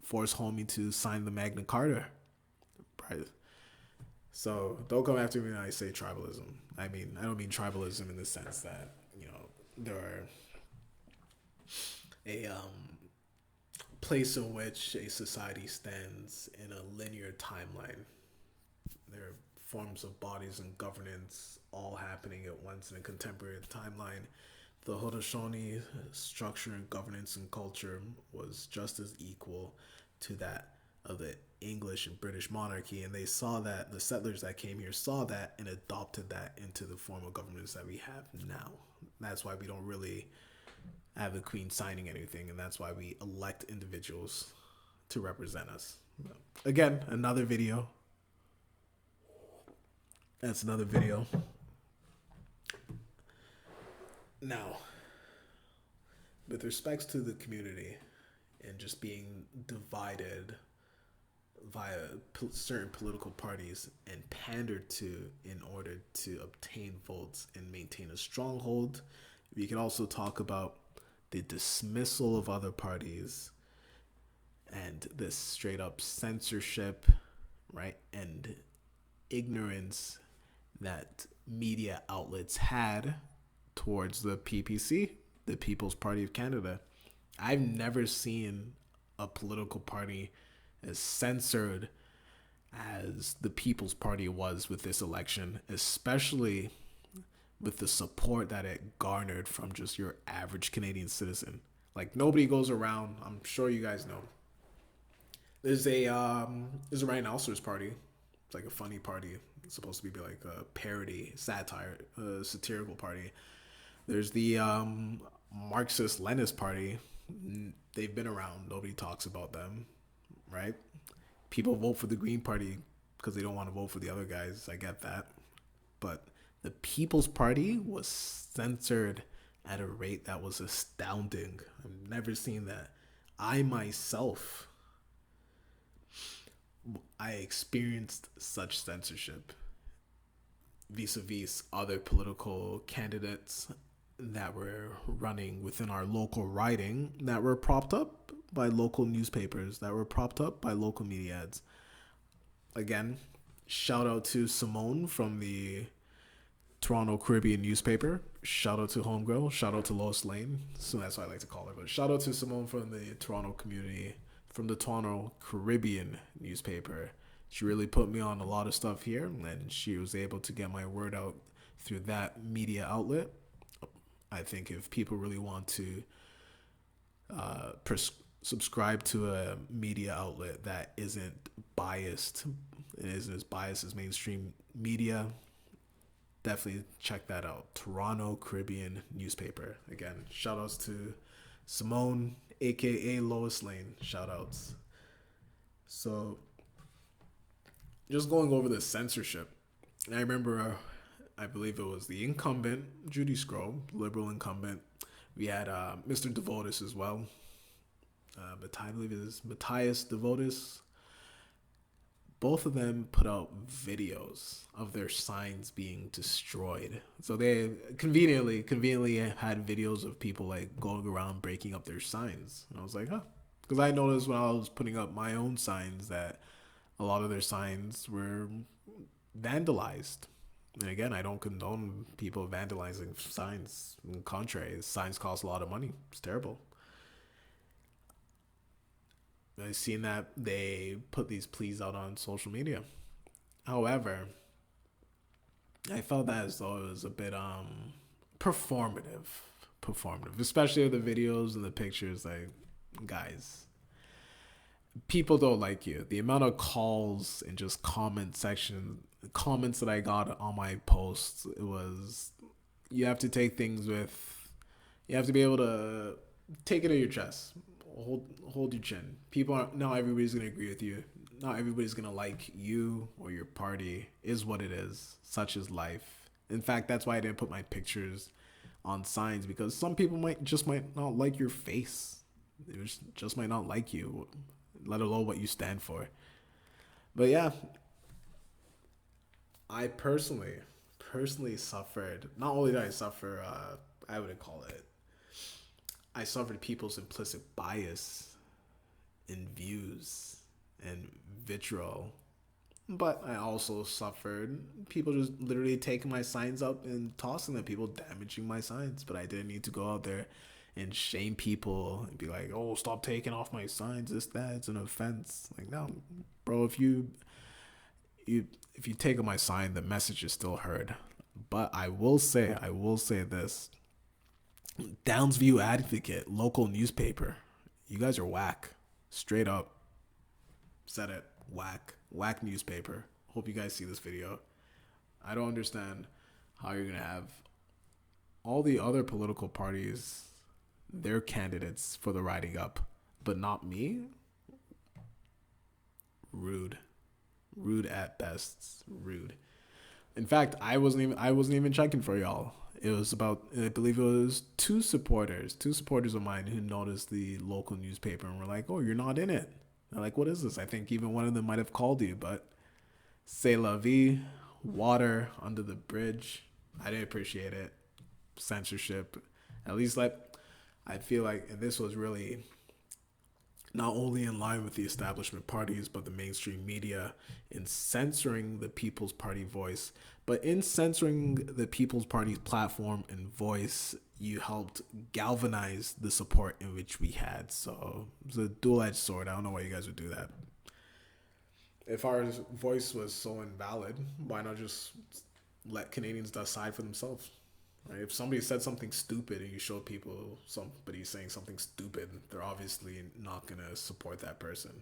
force homie to sign the Magna Carta. Right? So don't come after me when I say tribalism. I don't mean tribalism in the sense that, there are a place in which a society stands in a linear timeline. There are forms of bodies and governance all happening at once in a contemporary timeline. The Haudenosaunee structure and governance and culture was just as equal to that of the English and British monarchy, and they saw that, the settlers that came here saw that and adopted that into the form of governance that we have now. That's why we don't really have the Queen signing anything, and that's why we elect individuals to represent us. Again, another video. That's another video. Now, with respects to the community and just being divided, via certain political parties and pandered to in order to obtain votes and maintain a stronghold. We can also talk about the dismissal of other parties and this straight up censorship, right? And ignorance that media outlets had towards the PPC, the People's Party of Canada. I've never seen a political party as censored as the People's Party was with this election, especially with the support that it garnered from just your average Canadian citizen. Like nobody goes around. I'm sure you guys know. There's a Ryan Alster's party. It's like a funny party. It's supposed to be like a parody, satire, satirical party. There's the Marxist Leninist party. They've been around. Nobody talks about them, right? People vote for the Green Party because they don't want to vote for the other guys. I get that. But the People's Party was censored at a rate that was astounding. I've never seen that. I myself, I experienced such censorship vis-a-vis other political candidates that were running within our local riding that were propped up by local newspapers, that were propped up by local media ads. Again, shout out to Simone from the Toronto Caribbean newspaper. Shout out to Homegirl. Shout out to Lois Lane. So that's what I like to call her. But shout out to Simone from the Toronto community, from the Toronto Caribbean newspaper. She really put me on a lot of stuff here, and she was able to get my word out through that media outlet. I think if people really want to subscribe to a media outlet that isn't biased, it isn't as biased as mainstream media, definitely check that out. Toronto Caribbean newspaper. Again, shout outs to Simone, aka Lois Lane. Shout outs. So just going over the censorship, I remember I believe it was the incumbent, Judy Scroll, liberal incumbent. We had Mr. Devotis as well. But I believe it is Matthias Devotis. Both of them put out videos of their signs being destroyed. So they conveniently had videos of people like going around breaking up their signs. And I was like, huh. Because I noticed when I was putting up my own signs that a lot of their signs were vandalized. And again, I don't condone people vandalizing signs. On the contrary, signs cost a lot of money. It's terrible. I've seen that they put these pleas out on social media. However, I felt that as though it was a bit performative, especially with the videos and the pictures. Like, guys, people don't like you. The amount of calls and just comments that I got on my posts, it was, you have to take things with, you have to be able to take it to your chest. Hold your chin. Not everybody's gonna agree with you. Not everybody's gonna like you or your party. Is what it is. Such is life. In fact, that's why I didn't put my pictures on signs, because some people might not like your face. They just might not like you, let alone what you stand for. But yeah, I personally suffered. Not only did I suffer, I wouldn't call it. I suffered people's implicit bias in views and vitriol. But I also suffered people just literally taking my signs up and tossing them, people damaging my signs. But I didn't need to go out there and shame people and be like, oh, stop taking off my signs, this, that, it's an offense. Like, no, bro, if you take my sign, the message is still heard. But I will say this. Downsview Advocate, local newspaper. You guys are whack. Straight up. Said it. Whack newspaper. Hope you guys see this video. I don't understand how you're going to have all the other political parties, their candidates for the riding up, but not me. Rude at best. Rude. In fact, I wasn't even checking for y'all. It was about, I believe it was two supporters of mine who noticed the local newspaper and were like, oh, you're not in it. They're like, what is this? I think even one of them might have called you, but c'est la vie, water under the bridge. I didn't appreciate it. Censorship. At least like I feel like, and this was really not only in line with the establishment parties, but the mainstream media in censoring the People's Party voice. But in censoring the People's Party's platform and voice, you helped galvanize the support in which we had. So it's a dual-edged sword. I don't know why you guys would do that. If our voice was so invalid, why not just let Canadians decide for themselves? Right? If somebody said something stupid and you show people somebody saying something stupid, they're obviously not going to support that person.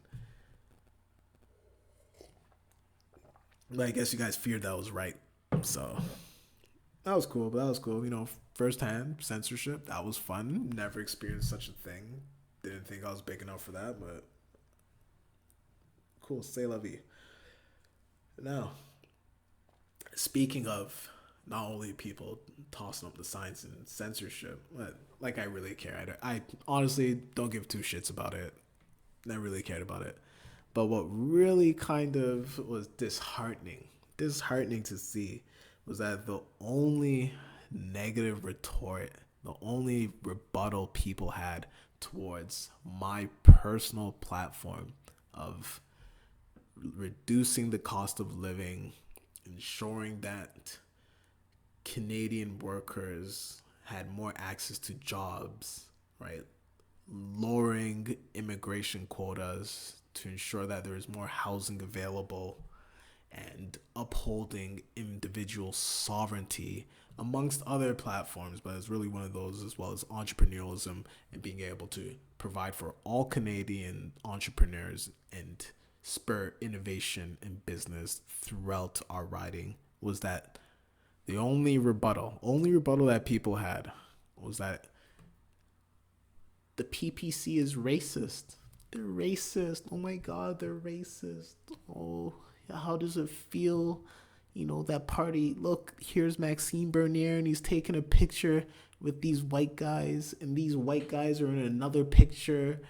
But I guess you guys feared that was right. So that was cool. But that was cool. Firsthand censorship. That was fun. Never experienced such a thing. Didn't think I was big enough for that, but cool. C'est la vie. Now, speaking of not only people tossing up the signs and censorship, but like I really care. I honestly don't give two shits about it. I really cared about it. But what really kind of was disheartening to see was that the only negative retort, the only rebuttal people had towards my personal platform of reducing the cost of living, ensuring that Canadian workers had more access to jobs, right? Lowering immigration quotas to ensure that there is more housing available, and upholding individual sovereignty amongst other platforms. But it's really one of those, as well as entrepreneurialism and being able to provide for all Canadian entrepreneurs and spur innovation in business throughout our riding. Was that the only rebuttal that people had was that the PPC is racist. They're racist. Oh my God, they're racist. Oh, how does it feel? That party. Look, here's Maxime Bernier, and he's taking a picture with these white guys, and these white guys are in another picture,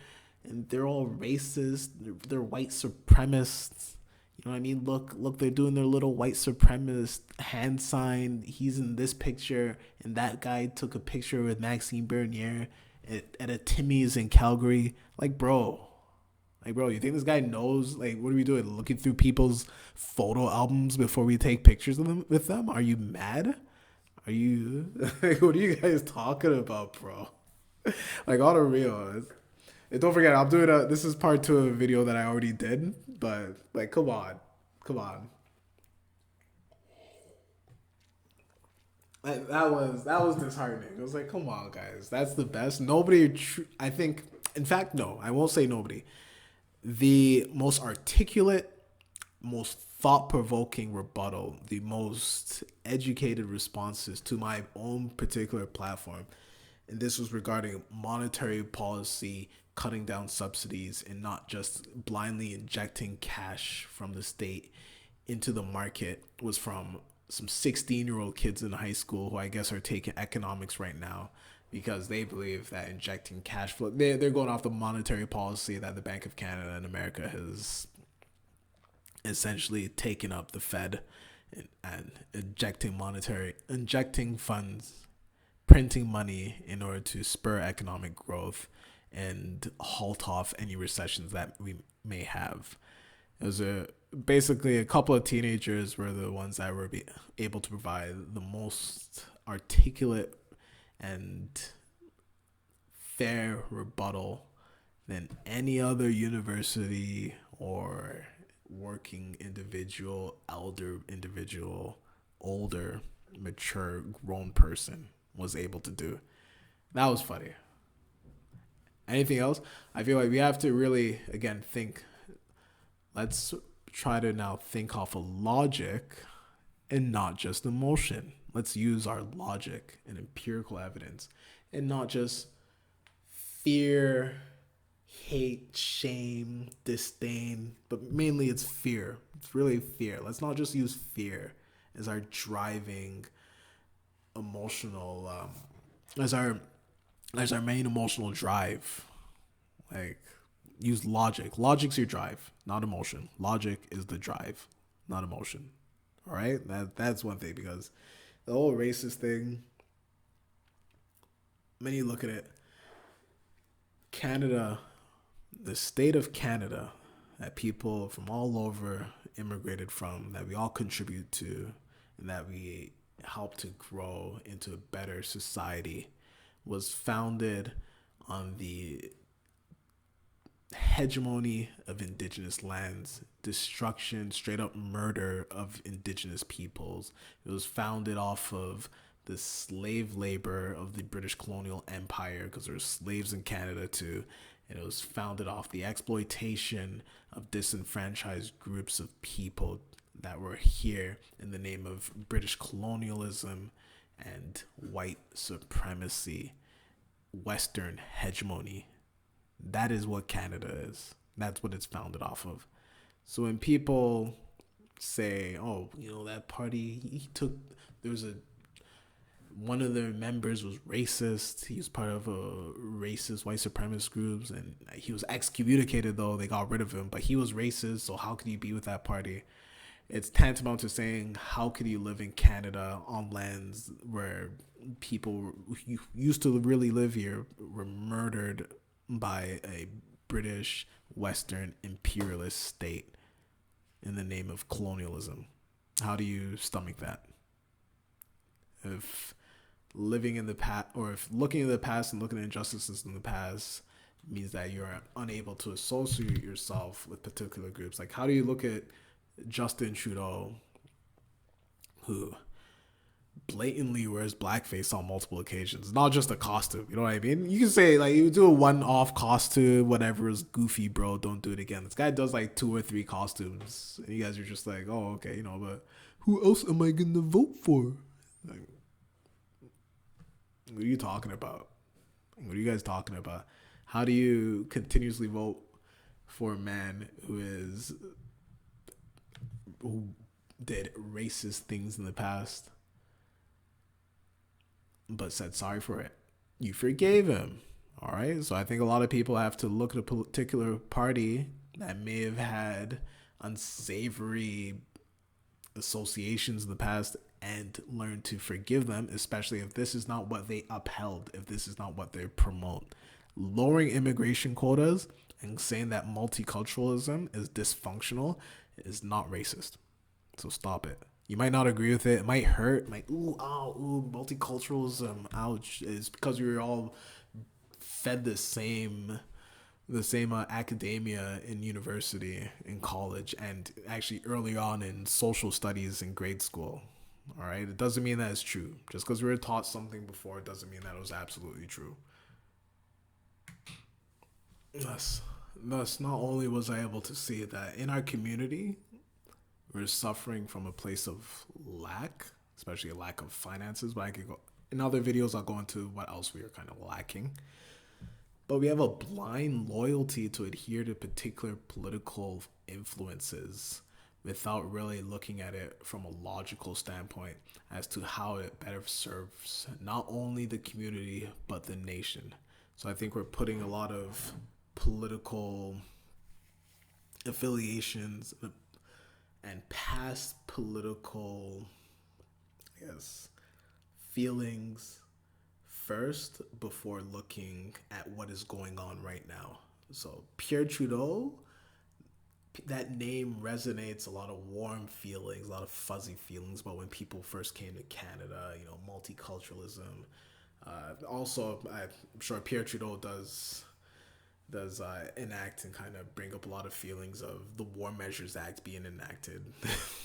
and they're all racist. They're white supremacists. You know what I mean? Look, they're doing their little white supremacist hand sign. He's in this picture, and that guy took a picture with Maxime Bernier at a Timmy's in Calgary. Bro, you think this guy knows? What are we doing? Looking through people's photo albums before we take pictures with them? Are you mad? Are you? What are you guys talking about, bro? On a real. And don't forget, I'm doing this is part 2 of a video that I already did, but come on. That was disheartening. It was come on, guys, that's the best. Nobody, I think, in fact, no, I won't say nobody. The most articulate, most thought-provoking rebuttal, the most educated responses to my own particular platform, and this was regarding monetary policy, cutting down subsidies, and not just blindly injecting cash from the state into the market, was from some 16-year-old kids in high school who I guess are taking economics right now because they believe that injecting cash flow, they're going off the monetary policy that the Bank of Canada and America has essentially taken up the Fed and injecting funds, printing money in order to spur economic growth and halt off any recessions that we may have. It was basically a couple of teenagers were the ones that were able to provide the most articulate and fair rebuttal than any other university or working individual, older, mature, grown person was able to do. That was funny. Anything else? I feel like we have to really, again, think. Let's try to now think off of logic and not just emotion. Let's use our logic and empirical evidence and not just fear, hate, shame, disdain, but mainly it's fear. It's really fear. Let's not just use fear as our driving emotional, as our main emotional drive. Use logic. Logic's your drive, not emotion. Logic is the drive, not emotion. All right, that's one thing, because the whole racist thing. When you look at it, Canada, the state of Canada, that people from all over immigrated from, that we all contribute to, and that we help to grow into a better society, was founded on the hegemony of indigenous lands, destruction, straight up murder of indigenous peoples. It was founded off of the slave labor of the British colonial empire, because there were slaves in Canada too. And it was founded off the exploitation of disenfranchised groups of people that were here in the name of British colonialism and white supremacy, Western hegemony. That is what Canada is. That's what it's founded off of. So when people say, "Oh, that party, he took," there was a one of their members was racist. He was part of a racist white supremacist groups, and he was excommunicated. Though they got rid of him, but he was racist. So how could he be with that party? It's tantamount to saying, how could you live in Canada on lands where people who used to really live here were murdered by a British Western imperialist state in the name of colonialism? How do you stomach that? If living in the past, or if looking at the past and looking at injustices in the past means that you're unable to associate yourself with particular groups, like how do you look at Justin Trudeau, who blatantly wears blackface on multiple occasions, not just a costume, you know what I mean? You can say like you do a one-off costume, whatever, is goofy, bro, don't do it again. This guy does like 2 or 3 costumes, and you guys are just like, oh, okay, but who else am I gonna vote for? Like, what are you talking about? What are you guys talking about? How do you continuously vote for a man who did racist things in the past, but said sorry for it? You forgave him. All right. So I think a lot of people have to look at a particular party that may have had unsavory associations in the past and learn to forgive them, especially if this is not what they upheld, if this is not what they promote. Lowering immigration quotas and saying that multiculturalism is dysfunctional is not racist. So stop it. You might not agree with it. It might hurt. Like, multiculturalism, ouch. It's because we were all fed the same academia in university, in college, and actually early on in social studies in grade school. All right? It doesn't mean that it's true. Just because we were taught something before, it doesn't mean that it was absolutely true. Thus, not only was I able to see that in our community, we're suffering from a place of lack, especially a lack of finances, but I could go in other videos, I'll go into what else we are kind of lacking. But we have a blind loyalty to adhere to particular political influences without really looking at it from a logical standpoint as to how it better serves not only the community, but the nation. So I think we're putting a lot of political affiliations and past political, feelings first before looking at what is going on right now. So Pierre Trudeau, that name resonates a lot of warm feelings, a lot of fuzzy feelings about when people first came to Canada, multiculturalism. Also, I'm sure Pierre Trudeau does enact and kind of bring up a lot of feelings of the War Measures Act being enacted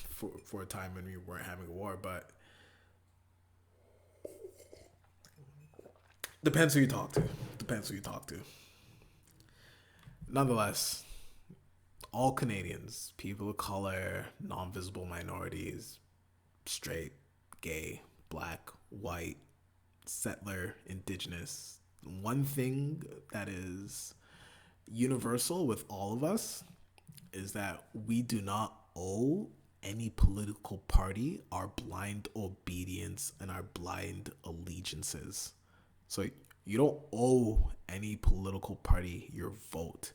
for a time when we weren't having a war, but depends who you talk to. Nonetheless, all Canadians, people of color, non-visible minorities, straight, gay, black, white, settler, indigenous, one thing that is universal with all of us is that we do not owe any political party our blind obedience and our blind allegiances. So you don't owe any political party your vote.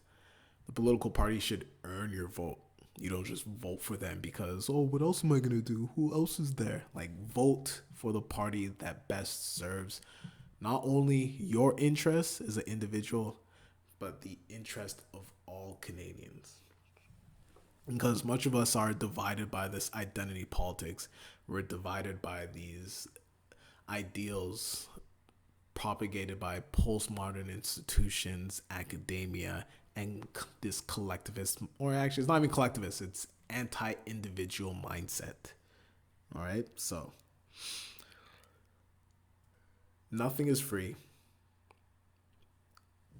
The political party should earn your vote. You don't just vote for them because, oh, what else am I going to do? Who else is there? Like, vote for the party that best serves not only your interests as an individual, but the interest of all Canadians. Because much of us are divided by this identity politics. We're divided by these ideals propagated by postmodern institutions, academia, and this collectivist, or actually, it's not even collectivist, it's anti individual mindset. All right, so nothing is free.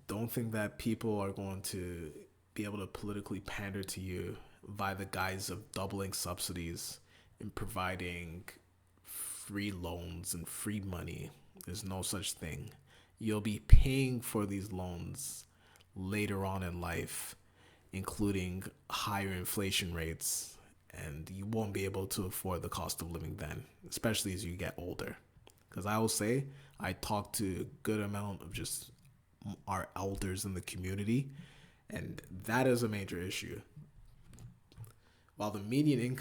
Don't think that people are going to be able to politically pander to you by the guise of doubling subsidies and providing free loans and free money. There's no such thing. You'll be paying for these loans later on in life, including higher inflation rates, and you won't be able to afford the cost of living then, especially as you get older. Because I will say, I talk to a good amount of just our elders in the community, and that is a major issue. While the median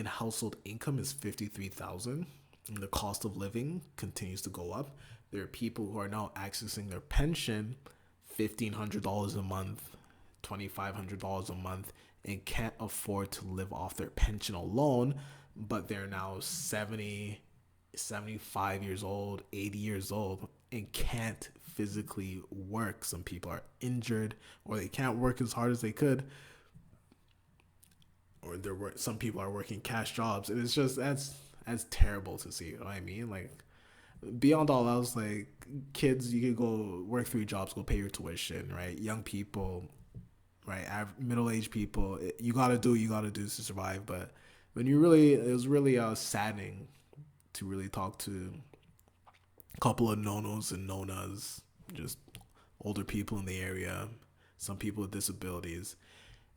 household income is 53,000, and the cost of living continues to go up, there are people who are now accessing their pension, $1,500 a month, $2,500 a month, and can't afford to live off their pension alone, but they're now 70, 75 years old, 80 years old, and can't physically work. Some people are injured, or they can't work as hard as they could, or some people are working cash jobs, and it's just that's terrible to see. You know what I mean? Like, beyond all else, like, kids, you could go work 3 jobs, go pay your tuition, right? Young people, right? Middle-aged people, you gotta do what you gotta do to survive. But it was really saddening to really talk to a couple of nonos and nonas, just older people in the area, some people with disabilities,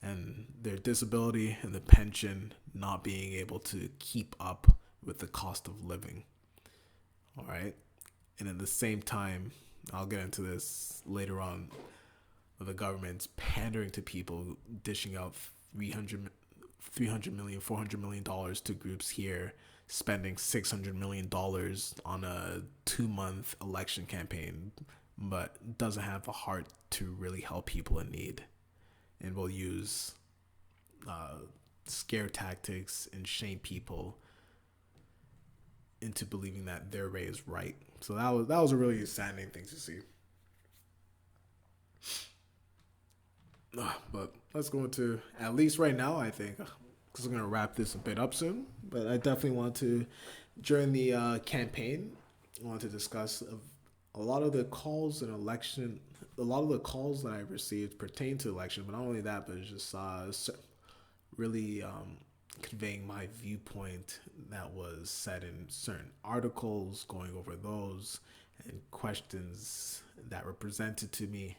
and their disability and the pension not being able to keep up with the cost of living. All right. And at the same time, I'll get into this later on, the government's pandering to people, dishing out $300 million, $400 million to groups here, spending $600 million on a 2-month election campaign, but doesn't have the heart to really help people in need, and will use scare tactics and shame people into believing that their way is right. So that was a really saddening thing to see. But let's go into, at least right now, I think, because I'm going to wrap this a bit up soon, but I definitely want to, during the campaign, I want to discuss a lot of the calls and election, a lot of the calls that I received pertain to election, but not only that, but it's just really conveying my viewpoint that was said in certain articles, going over those and questions that were presented to me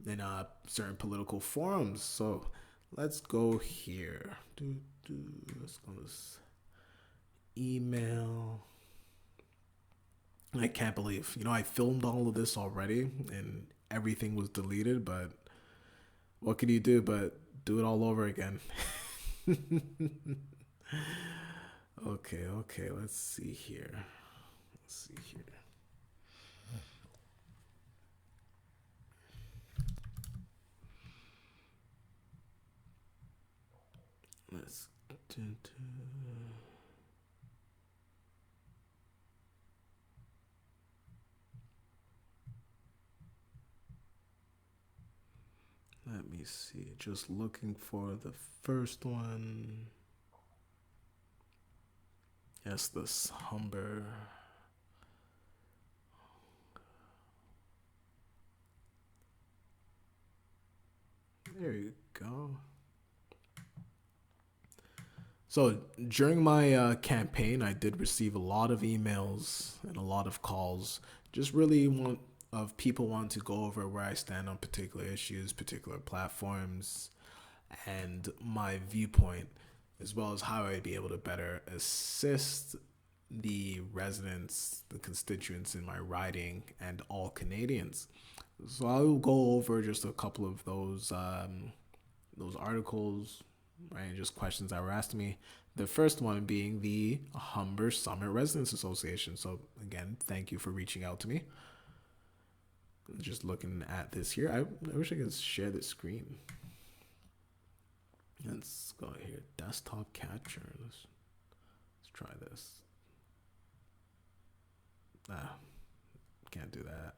in certain political forums. So let's go here. Let's go this email. I can't believe, I filmed all of this already and everything was deleted, but what can you do but do it all over again? Okay, let's see here. Let me see. Just looking for the first one. Yes, this Humber. There you go. So during my campaign, I did receive a lot of emails and a lot of calls. Just really of people wanting to go over where I stand on particular issues, particular platforms, and my viewpoint, as well as how I'd be able to better assist the residents, the constituents in my riding, and all Canadians. So I'll go over just a couple of those articles, right? Just questions that were asked to me. The first one being the Humber Summit Residents Association. So again, thank you for reaching out to me. Just looking at this here, I wish I could share the screen. Let's go here, desktop capture. Let's try this. Can't do that.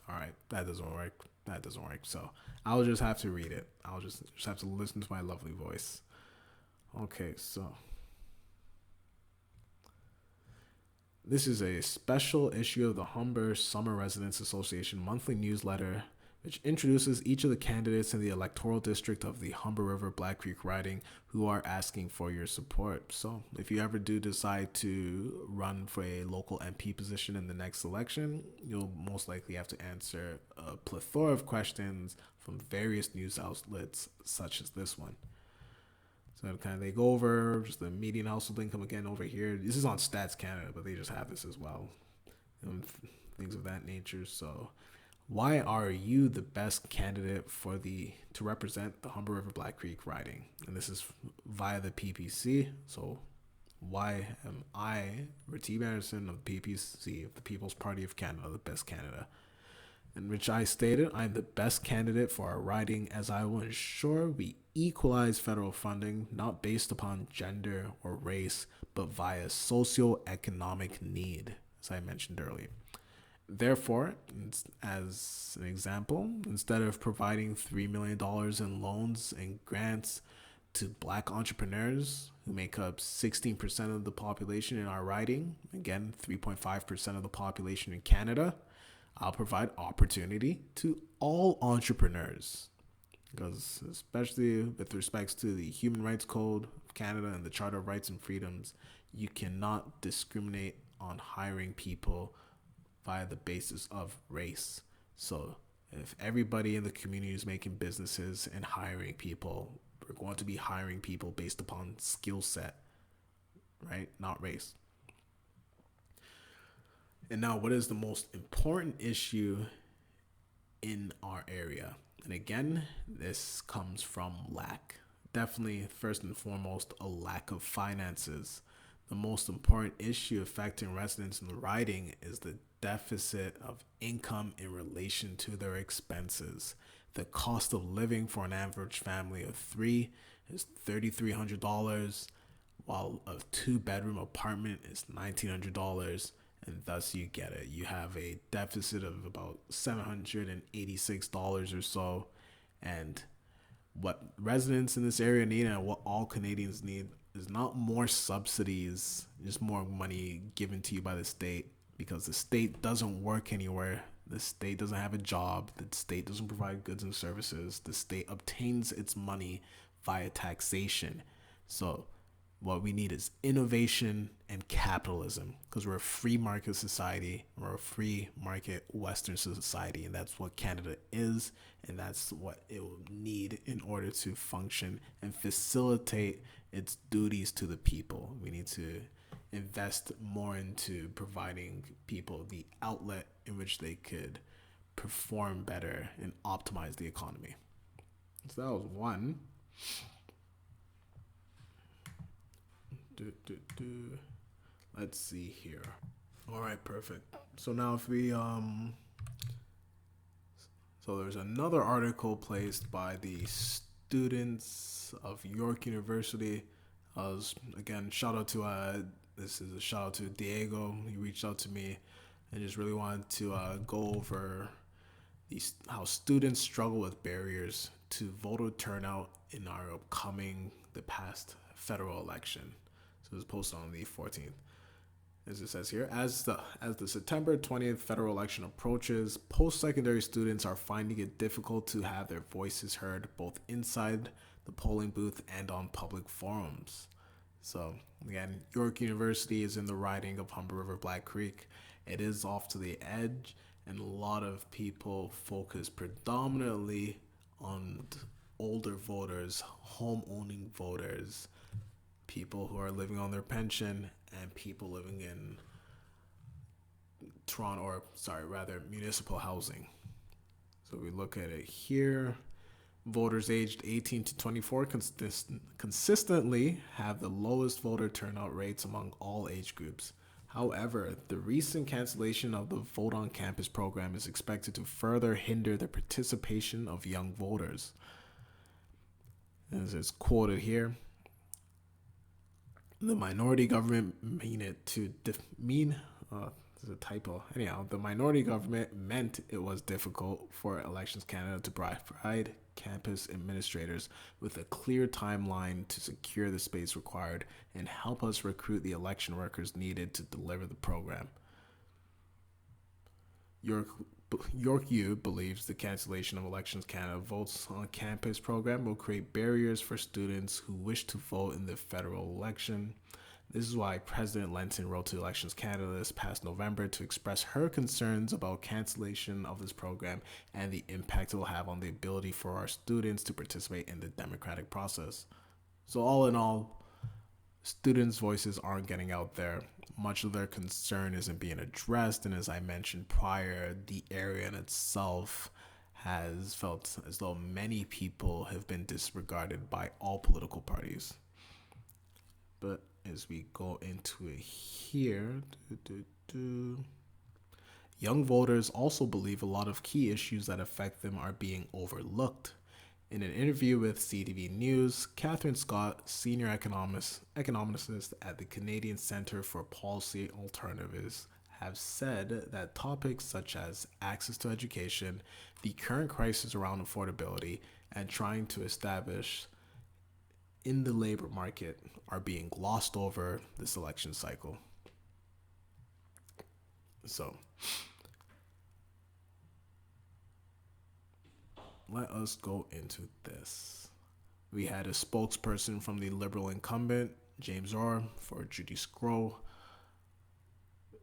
All right, that doesn't work. That doesn't work. So I'll just have to read it. I'll just have to listen to my lovely voice. Okay, so this is a special issue of the Humber Summer Residents Association monthly newsletter, which introduces each of the candidates in the electoral district of the Humber River-Black Creek riding who are asking for your support. So if you ever do decide to run for a local MP position in the next election, you'll most likely have to answer a plethora of questions from various news outlets such as this one. So kind of they go over just the median household income again over here. This is on Stats Canada, but they just have this as well. And things of that nature. So why are you the best candidate to represent the Humber River-Black Creek riding? And this is via the PPC. So why am I, Raatib Anderson of the PPC, of the People's Party of Canada, the best candidate? In which I stated, I'm the best candidate for our riding as I will ensure we equalize federal funding not based upon gender or race, but via socioeconomic need, as I mentioned earlier. Therefore, as an example, instead of providing $3 million in loans and grants to Black entrepreneurs who make up 16% of the population in our riding, again, 3.5% of the population in Canada, I'll provide opportunity to all entrepreneurs. Because especially with respects to the Human Rights Code of Canada and the Charter of Rights and Freedoms, you cannot discriminate on hiring people via the basis of race. So if everybody in the community is making businesses and hiring people, we're going to be hiring people based upon skill set, right? Not race. And now, what is the most important issue in our area? And again, this comes from lack. Definitely, first and foremost, a lack of finances. The most important issue affecting residents in the riding is the deficit of income in relation to their expenses. The cost of living for an average family of 3 is $3,300, while a 2-bedroom apartment is $1,900. And thus you get it. You have a deficit of about $786 or so. And what residents in this area need and what all Canadians need is not more subsidies, just more money given to you by the state, because the state doesn't work anywhere. The state doesn't have a job. The state doesn't provide goods and services. The state obtains its money via taxation. So what we need is innovation and capitalism, because we're a free market society. We're a free market Western society, and that's what Canada is, and that's what it will need in order to function and facilitate its duties to the people. We need to invest more into providing people the outlet in which they could perform better and optimize the economy. So that was one. Let's see here. All right, perfect. So now if we so there's another article placed by the students of York University. Again, shout out to this is a shout out to Diego. He reached out to me and just really wanted to go over how students struggle with barriers to voter turnout in the past federal election. So it was posted on the 14th. As it says here, as the September 20th federal election approaches, post-secondary students are finding it difficult to have their voices heard both inside the polling booth and on public forums. So again, York University is in the riding of Humber River-Black Creek. It is off to the edge, and a lot of people focus predominantly on older voters, home-owning voters, people who are living on their pension, and people living in municipal housing. So we look at it here. Voters aged 18 to 24 consistently have the lowest voter turnout rates among all age groups. However, the recent cancellation of the Vote on Campus program is expected to further hinder the participation of young voters. As is quoted here, the minority government there's a typo. Anyhow, the minority government meant it was difficult for Elections Canada to provide campus administrators with a clear timeline to secure the space required and help us recruit the election workers needed to deliver the program. York U believes the cancellation of Elections Canada Votes on Campus program will create barriers for students who wish to vote in the federal election. This is why President Lenton wrote to Elections Canada this past November to express her concerns about cancellation of this program and the impact it will have on the ability for our students to participate in the democratic process. So all in all, students' voices aren't getting out there. Much of their concern isn't being addressed, and as I mentioned prior, the area in itself has felt as though many people have been disregarded by all political parties. But as we go into it here, young voters also believe a lot of key issues that affect them are being overlooked. In an interview with CTV News, Catherine Scott, senior economist at the Canadian Centre for Policy Alternatives, have said that topics such as access to education, the current crisis around affordability, and trying to establish in the labor market are being glossed over this election cycle. So, let us go into this. We had a spokesperson from the Liberal incumbent, James Orr, for Judy Scrow,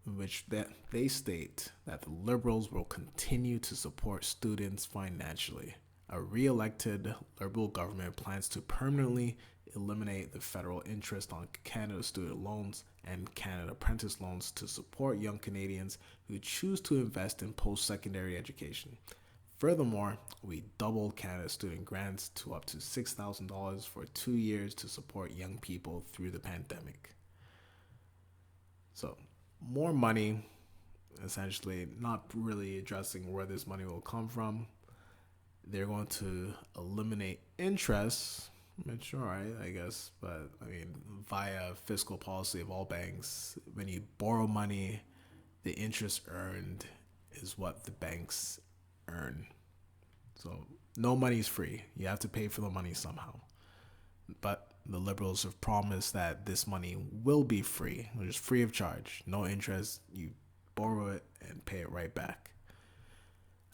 in which they state that the Liberals will continue to support students financially. A re-elected Liberal government plans to permanently eliminate the federal interest on Canada student loans and Canada apprentice loans to support young Canadians who choose to invest in post-secondary education. Furthermore, we doubled Canada student grants to up to $6,000 for 2 years to support young people through the pandemic. So, more money, essentially not really addressing where this money will come from. They're going to eliminate interest, which, all right, I guess, but I mean, via fiscal policy of all banks, when you borrow money, the interest earned is what the banks earn. So no money's free. You have to pay for the money somehow. But the Liberals have promised that this money will be free, which is free of charge, no interest. You borrow it and pay it right back.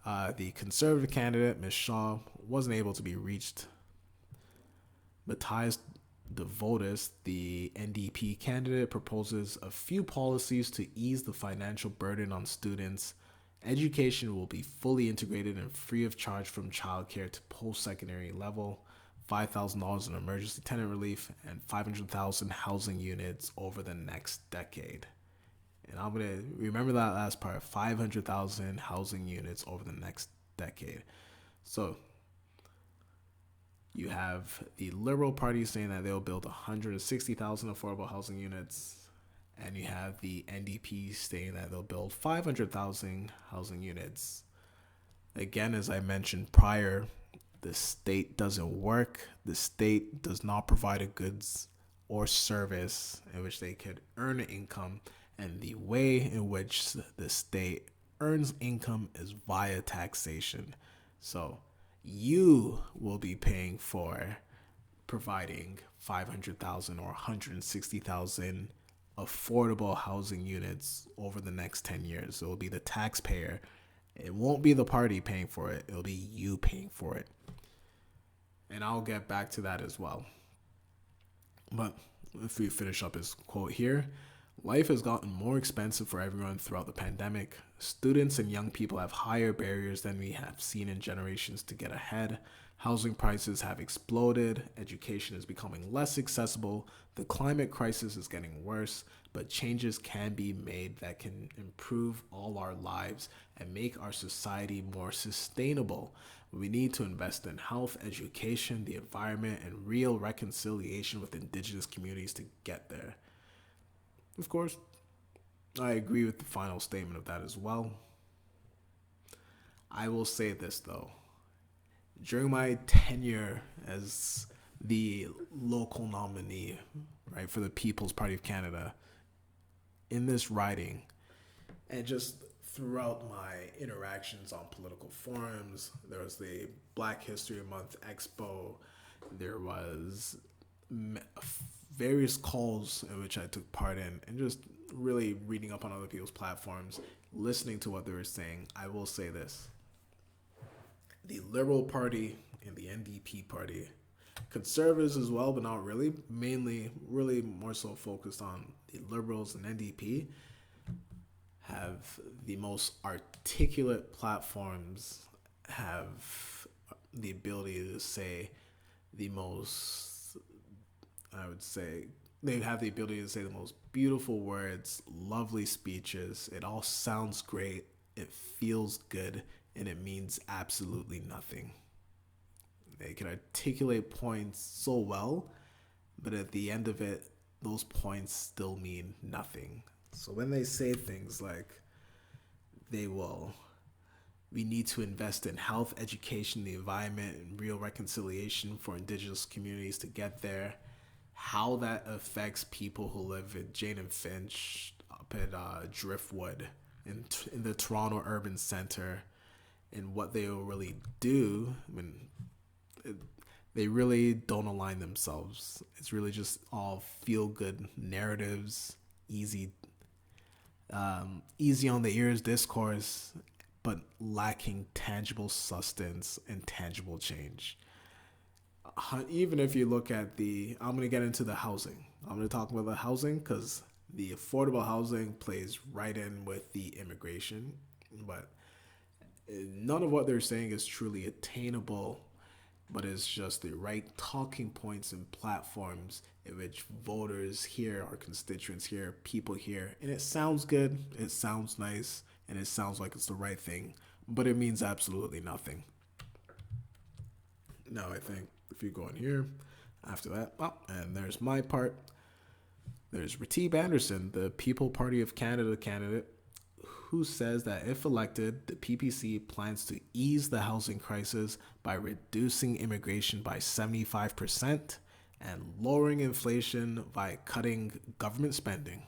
The Conservative candidate, Ms. Shaw, wasn't able to be reached. Matthias DeVotis, the NDP candidate, proposes a few policies to ease the financial burden on students. Education will be fully integrated and free of charge from childcare to post-secondary level, $5,000 in emergency tenant relief, and 500,000 housing units over the next decade. And I'm going to remember that last part, 500,000 housing units over the next decade. So you have the Liberal Party saying that they'll build 160,000 affordable housing units. And you have the NDP saying that they'll build 500,000 housing units. Again, as I mentioned prior, the state doesn't work. The state does not provide a goods or service in which they could earn an income. And the way in which the state earns income is via taxation. So you will be paying for providing 500,000 or 160,000 affordable housing units over the next 10 years. It will be the taxpayer. It won't be the party paying for it. It'll be you paying for it. And I'll get back to that as well. But if we finish up his quote here, life has gotten more expensive for everyone throughout the pandemic. Students and young people have higher barriers than we have seen in generations to get ahead. Housing prices have exploded, education is becoming less accessible, the climate crisis is getting worse, but changes can be made that can improve all our lives and make our society more sustainable. We need to invest in health, education, the environment, and real reconciliation with indigenous communities to get there. Of course, I agree with the final statement of that as well. I will say this though. During my tenure as the local nominee, right, for the People's Party of Canada, in this riding, and just throughout my interactions on political forums, there was the Black History Month Expo, there was various calls in which I took part in, and just really reading up on other people's platforms, listening to what they were saying. I will say this: the Liberal Party and the NDP Party, conservatives as well, but not really, mainly really more so focused on the Liberals and NDP, have the most articulate platforms, have the ability to say the most, I would say, they have the ability to say the most beautiful words, lovely speeches. It all sounds great, it feels good, and it means absolutely nothing. They can articulate points so well, but at the end of it, those points still mean nothing. So when they say things like we need to invest in health, education, the environment, and real reconciliation for indigenous communities to get there, how that affects people who live in Jane and Finch, up at Driftwood, in the Toronto Urban Center, and what they will really do, they really don't align themselves. It's really just all feel-good narratives, easy on the ears discourse, but lacking tangible substance and tangible change. Even if you look at I'm going to get into the housing. I'm going to talk about the housing because the affordable housing plays right in with the immigration, but none of what they're saying is truly attainable, but it's just the right talking points and platforms in which voters hear, our constituents hear, people hear, and it sounds good, it sounds nice, and it sounds like it's the right thing, but it means absolutely nothing. Now I think if you go in here, after that, and there's my part. There's Raatib Anderson, the People Party of Canada candidate, who says that if elected, the PPC plans to ease the housing crisis by reducing immigration by 75% and lowering inflation by cutting government spending.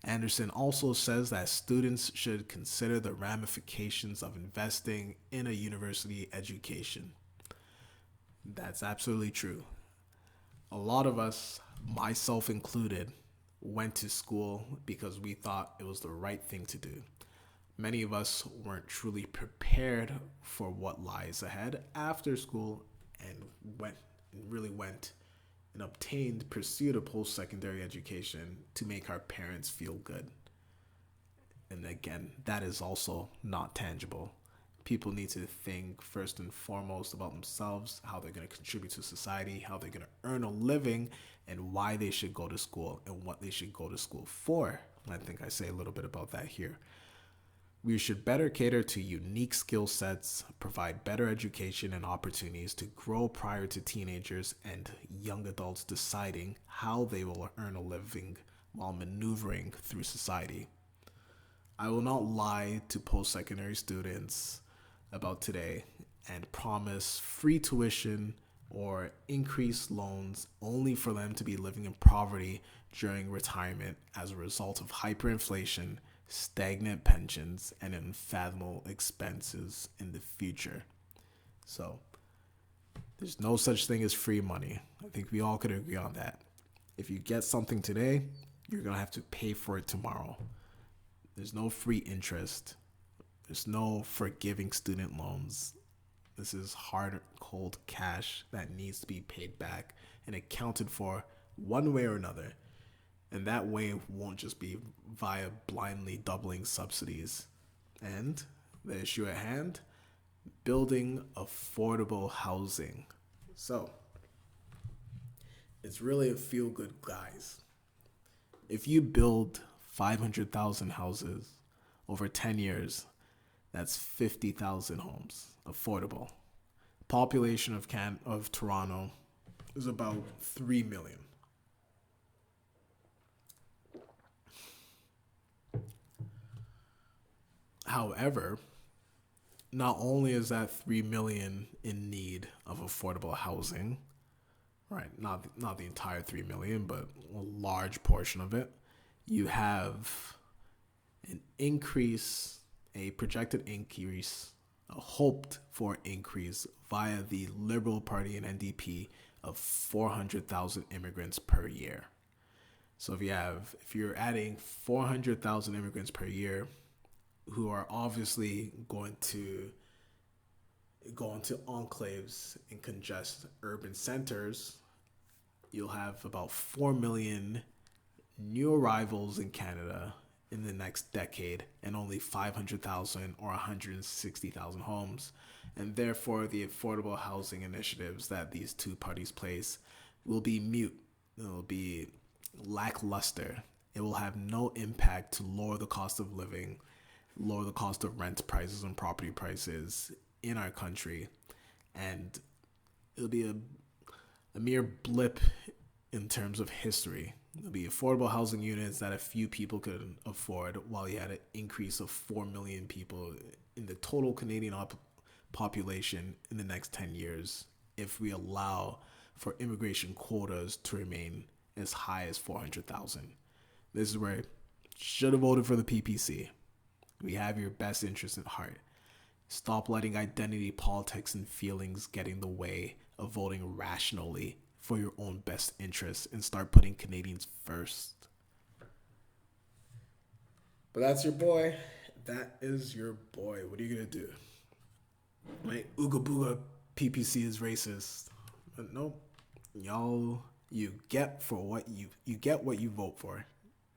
Anderson also says that students should consider the ramifications of investing in a university education. That's absolutely true. A lot of us, myself included, went to school because we thought it was the right thing to do. Many of us weren't truly prepared for what lies ahead after school and went and pursued a post-secondary education to make our parents feel good. And again, that is also not tangible. People need to think first and foremost about themselves, how they're going to contribute to society, how they're going to earn a living, and why they should go to school and what they should go to school for. And I think I say a little bit about that here. We should better cater to unique skill sets, provide better education and opportunities to grow prior to teenagers and young adults deciding how they will earn a living while maneuvering through society. I will not lie to post-secondary students about today and promise free tuition or increased loans only for them to be living in poverty during retirement as a result of hyperinflation, stagnant pensions, and unfathomable expenses in the future. So there's no such thing as free money. I think we all could agree on that. If you get something today, you're going to have to pay for it tomorrow. There's no free interest. There's no forgiving student loans. This is hard, cold cash that needs to be paid back and accounted for one way or another. And that way won't just be via blindly doubling subsidies. And the issue at hand, building affordable housing. So, it's really a feel good, guys. If you build 500,000 houses over 10 years, that's 50,000 homes, affordable. Population of Toronto is about 3 million. However, not only is that 3 million in need of affordable housing, right? Not the entire 3 million, but a large portion of it. You have an increase, a projected increase, a hoped for increase via the Liberal Party and NDP of 400,000 immigrants per year. So if you're adding 400,000 immigrants per year, who are obviously going to go into enclaves and congest urban centers, you'll have about 4 million new arrivals in Canada in the next decade and only 500,000 or 160,000 homes. And therefore, the affordable housing initiatives that these two parties place will be mute. It will be lackluster. It will have no impact to lower the cost of living, lower the cost of rent prices and property prices in our country. And it'll be a mere blip in terms of history. It'll be affordable housing units that a few people could afford, while you had an increase of 4 million people in the total Canadian population in the next 10 years if we allow for immigration quotas to remain as high as 400,000. This is where I should have voted for the PPC. We have your best interest at heart. Stop letting identity politics and feelings get in the way of voting rationally for your own best interests and start putting Canadians first. But that's your boy. That is your boy. What are you going to do? Right? Ooga booga PPC is racist. But nope. Y'all, you get what you vote for.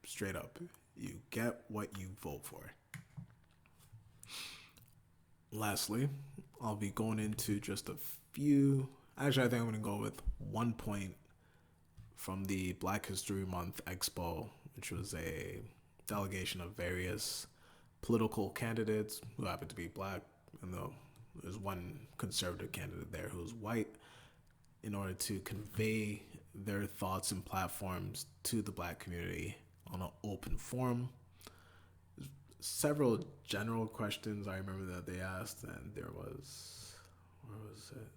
Straight up. You get what you vote for. Lastly, I'll be going into just a few. Actually, I think I'm going to go with one point from the Black History Month Expo, which was a delegation of various political candidates who happen to be black, and though there's one conservative candidate there who's white, in order to convey their thoughts and platforms to the black community on an open forum. Several general questions I remember that they asked, and there was, where was it?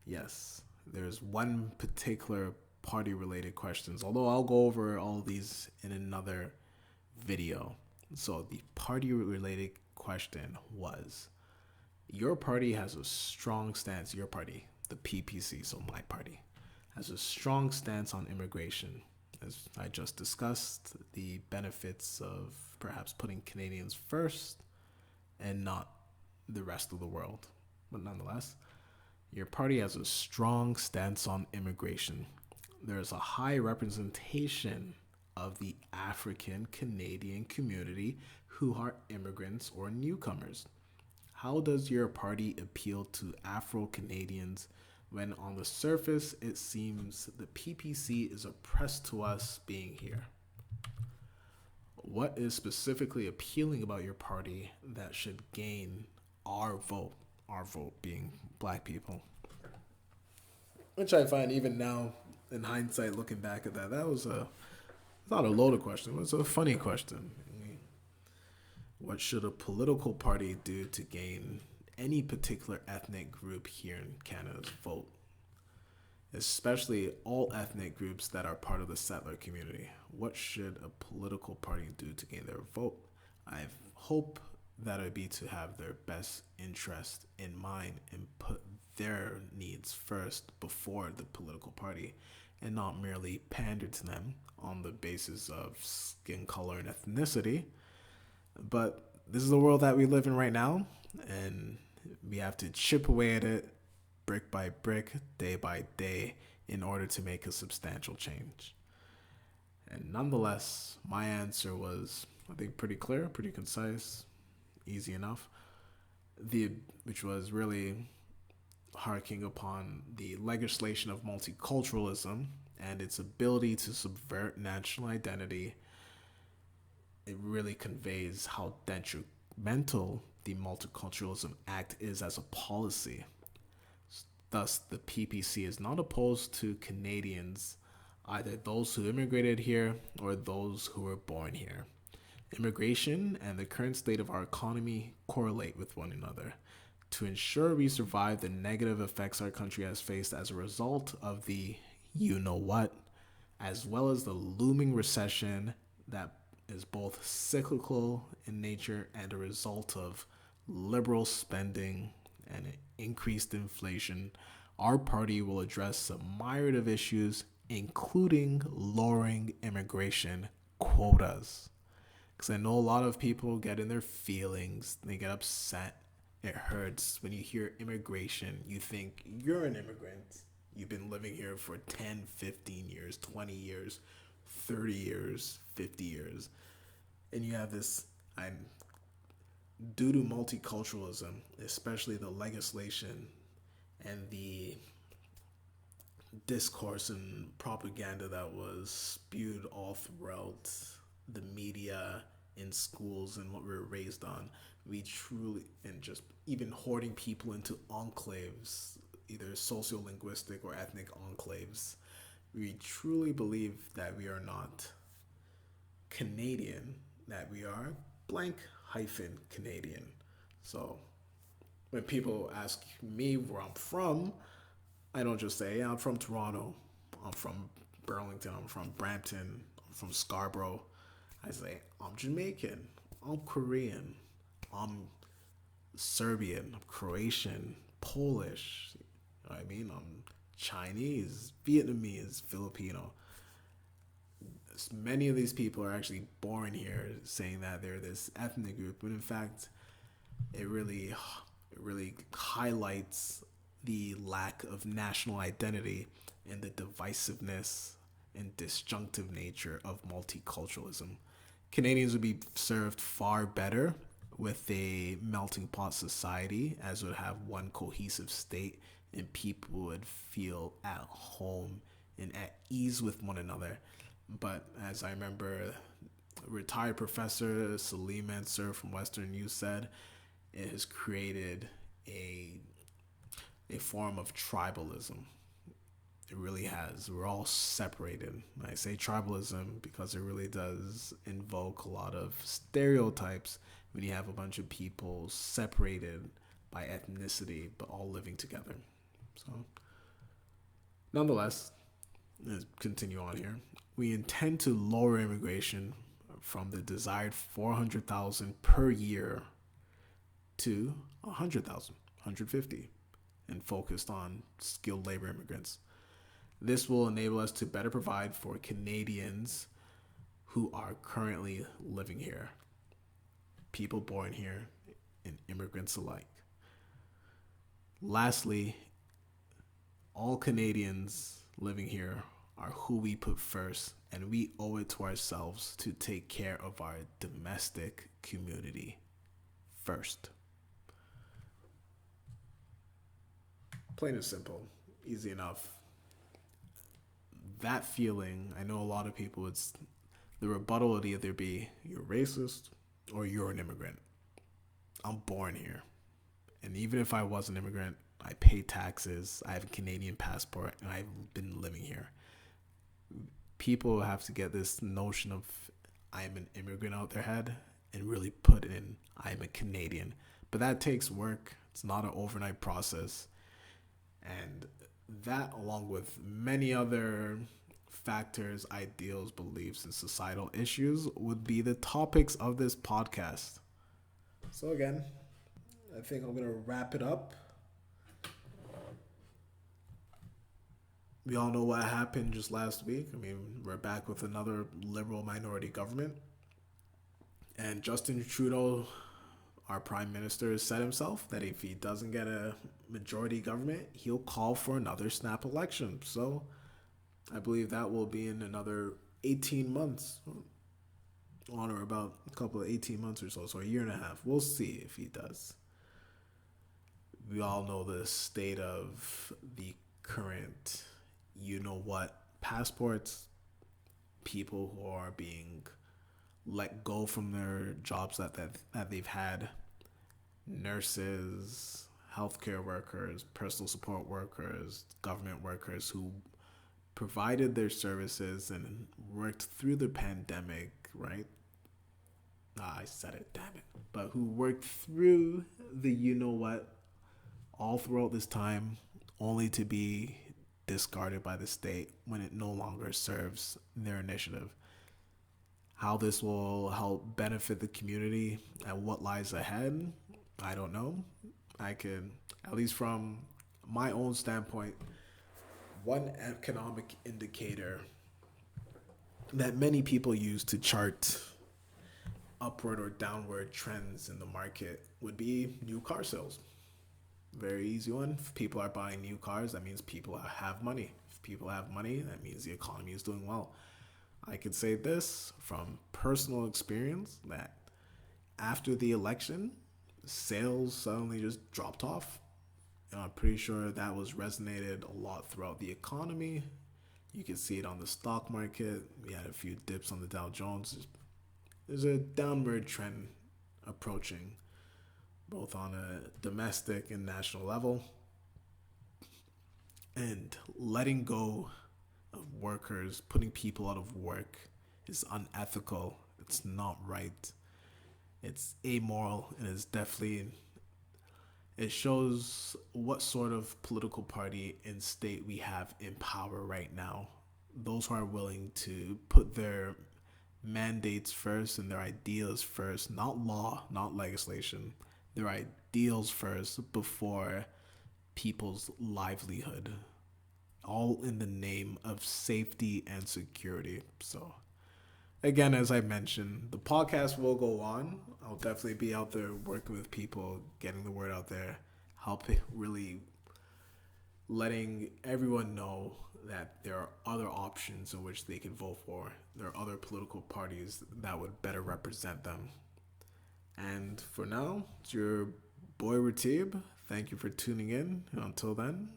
Yes, there's one particular party-related questions, although I'll go over all these in another video. So the party-related question was, your party has a strong stance, your party, the PPC, so my party, has a strong stance on immigration. As I just discussed, the benefits of perhaps putting Canadians first and not the rest of the world. But nonetheless, your party has a strong stance on immigration. There is a high representation of the African Canadian community who are immigrants or newcomers. How does your party appeal to Afro-Canadians when on the surface it seems the PPC is oppressed to us being here? What is specifically appealing about your party that should gain our vote being black people? Which I find, even now in hindsight, looking back at that was not a loaded question, it was a funny question. What should a political party do to gain any particular ethnic group here in Canada's vote? Especially all ethnic groups that are part of the settler community. What should a political party do to gain their vote? I hope that it would be to have their best interest in mind and put their needs first before the political party, and not merely pander to them on the basis of skin color and ethnicity. But this is the world that we live in right now, and we have to chip away at it brick by brick, day by day, in order to make a substantial change. And nonetheless, my answer was, I think, pretty clear, pretty concise. easy enough. The which was really harking upon the legislation of multiculturalism and its ability to subvert national identity. It really conveys how detrimental the Multiculturalism Act is as a policy. Thus, the PPC is not opposed to Canadians, either those who immigrated here or those who were born here. Immigration and the current state of our economy correlate with one another. To ensure we survive the negative effects our country has faced as a result of the you know what, as well as the looming recession that is both cyclical in nature and a result of liberal spending and increased inflation, our party will address a myriad of issues, including lowering immigration quotas. Because I know a lot of people get in their feelings, they get upset. It hurts when you hear immigration. You think you're an immigrant. You've been living here for 10, 15 years, 20 years, 30 years, 50 years. And you have this, due to multiculturalism, especially the legislation and the discourse and propaganda that was spewed all throughout the media, in schools, and what we were raised on, we truly, and just even hoarding people into enclaves, either sociolinguistic or ethnic enclaves, we truly believe that we are not Canadian, that we are blank hyphen Canadian. So when people ask me where I'm from, I don't just say, yeah, I'm from Toronto, I'm from Burlington, I'm from Brampton, I'm from Scarborough. I say, I'm Jamaican, I'm Korean, I'm Serbian, I'm Croatian, Polish, you know what I mean? I'm Chinese, Vietnamese, Filipino. Many of these people are actually born here saying that they're this ethnic group, but in fact, it really highlights the lack of national identity and the divisiveness and disjunctive nature of multiculturalism. Canadians would be served far better with a melting pot society, as would have one cohesive state and people would feel at home and at ease with one another. But as I remember, retired professor Salim Mansur from Western U said, it has created a form of tribalism. It really has. We're all separated. I say tribalism because it really does invoke a lot of stereotypes when you have a bunch of people separated by ethnicity but all living together. So, nonetheless, let's continue on here. We intend to lower immigration from the desired 400,000 per year to 100,000, 150, and focused on skilled labor immigrants. This will enable us to better provide for Canadians who are currently living here, people born here, and immigrants alike. Lastly, all Canadians living here are who we put first, and we owe it to ourselves to take care of our domestic community first. Plain and simple, easy enough. That feeling, I know a lot of people, it's the rebuttal would either be you're racist or you're an immigrant. I'm born here. And even if I was an immigrant, I pay taxes, I have a Canadian passport, and I've been living here. People have to get this notion of I'm an immigrant out their head and really put in I'm a Canadian. But that takes work. It's not an overnight process. And that, along with many other factors, ideals, beliefs, and societal issues, would be the topics of this podcast. So again, I think I'm going to wrap it up. We all know what happened just last week. I mean, we're back with another liberal minority government. And Justin Trudeau, our prime minister, has said himself that if he doesn't get a majority government, he'll call for another snap election. So I believe that will be in another 18 months. on or about a couple of 18 months or so a year and a half. We'll see if he does. We all know the state of the current, you know what, passports, people who are being let go from their jobs that they've had, nurses, healthcare workers, personal support workers, government workers who provided their services and worked through the pandemic, right? I said it, damn it. But who worked through the you know what all throughout this time only to be discarded by the state when it no longer serves their initiative. How this will help benefit the community and what lies ahead, I don't know. I can, at least from my own standpoint, one economic indicator that many people use to chart upward or downward trends in the market would be new car sales. Very easy one. If people are buying new cars, that means people have money. If people have money, that means the economy is doing well. I could say this from personal experience that after the election, sales suddenly just dropped off. I'm pretty sure that was resonated a lot throughout the economy. You can see it on the stock market. We had a few dips on the Dow Jones. There's a downward trend approaching, both on a domestic and national level. And letting go of workers, putting people out of work is unethical. It's not right. It's amoral, and it shows what sort of political party and state we have in power right now. Those who are willing to put their mandates first and their ideas first, not law, not legislation, their ideals first before people's livelihood, all in the name of safety and security. So, again, as I mentioned, the podcast will go on. I'll definitely be out there working with people, getting the word out there, helping really letting everyone know that there are other options in which they can vote for. There are other political parties that would better represent them. And for now, it's your boy Raatib. Thank you for tuning in. And until then,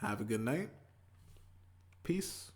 have a good night. Peace.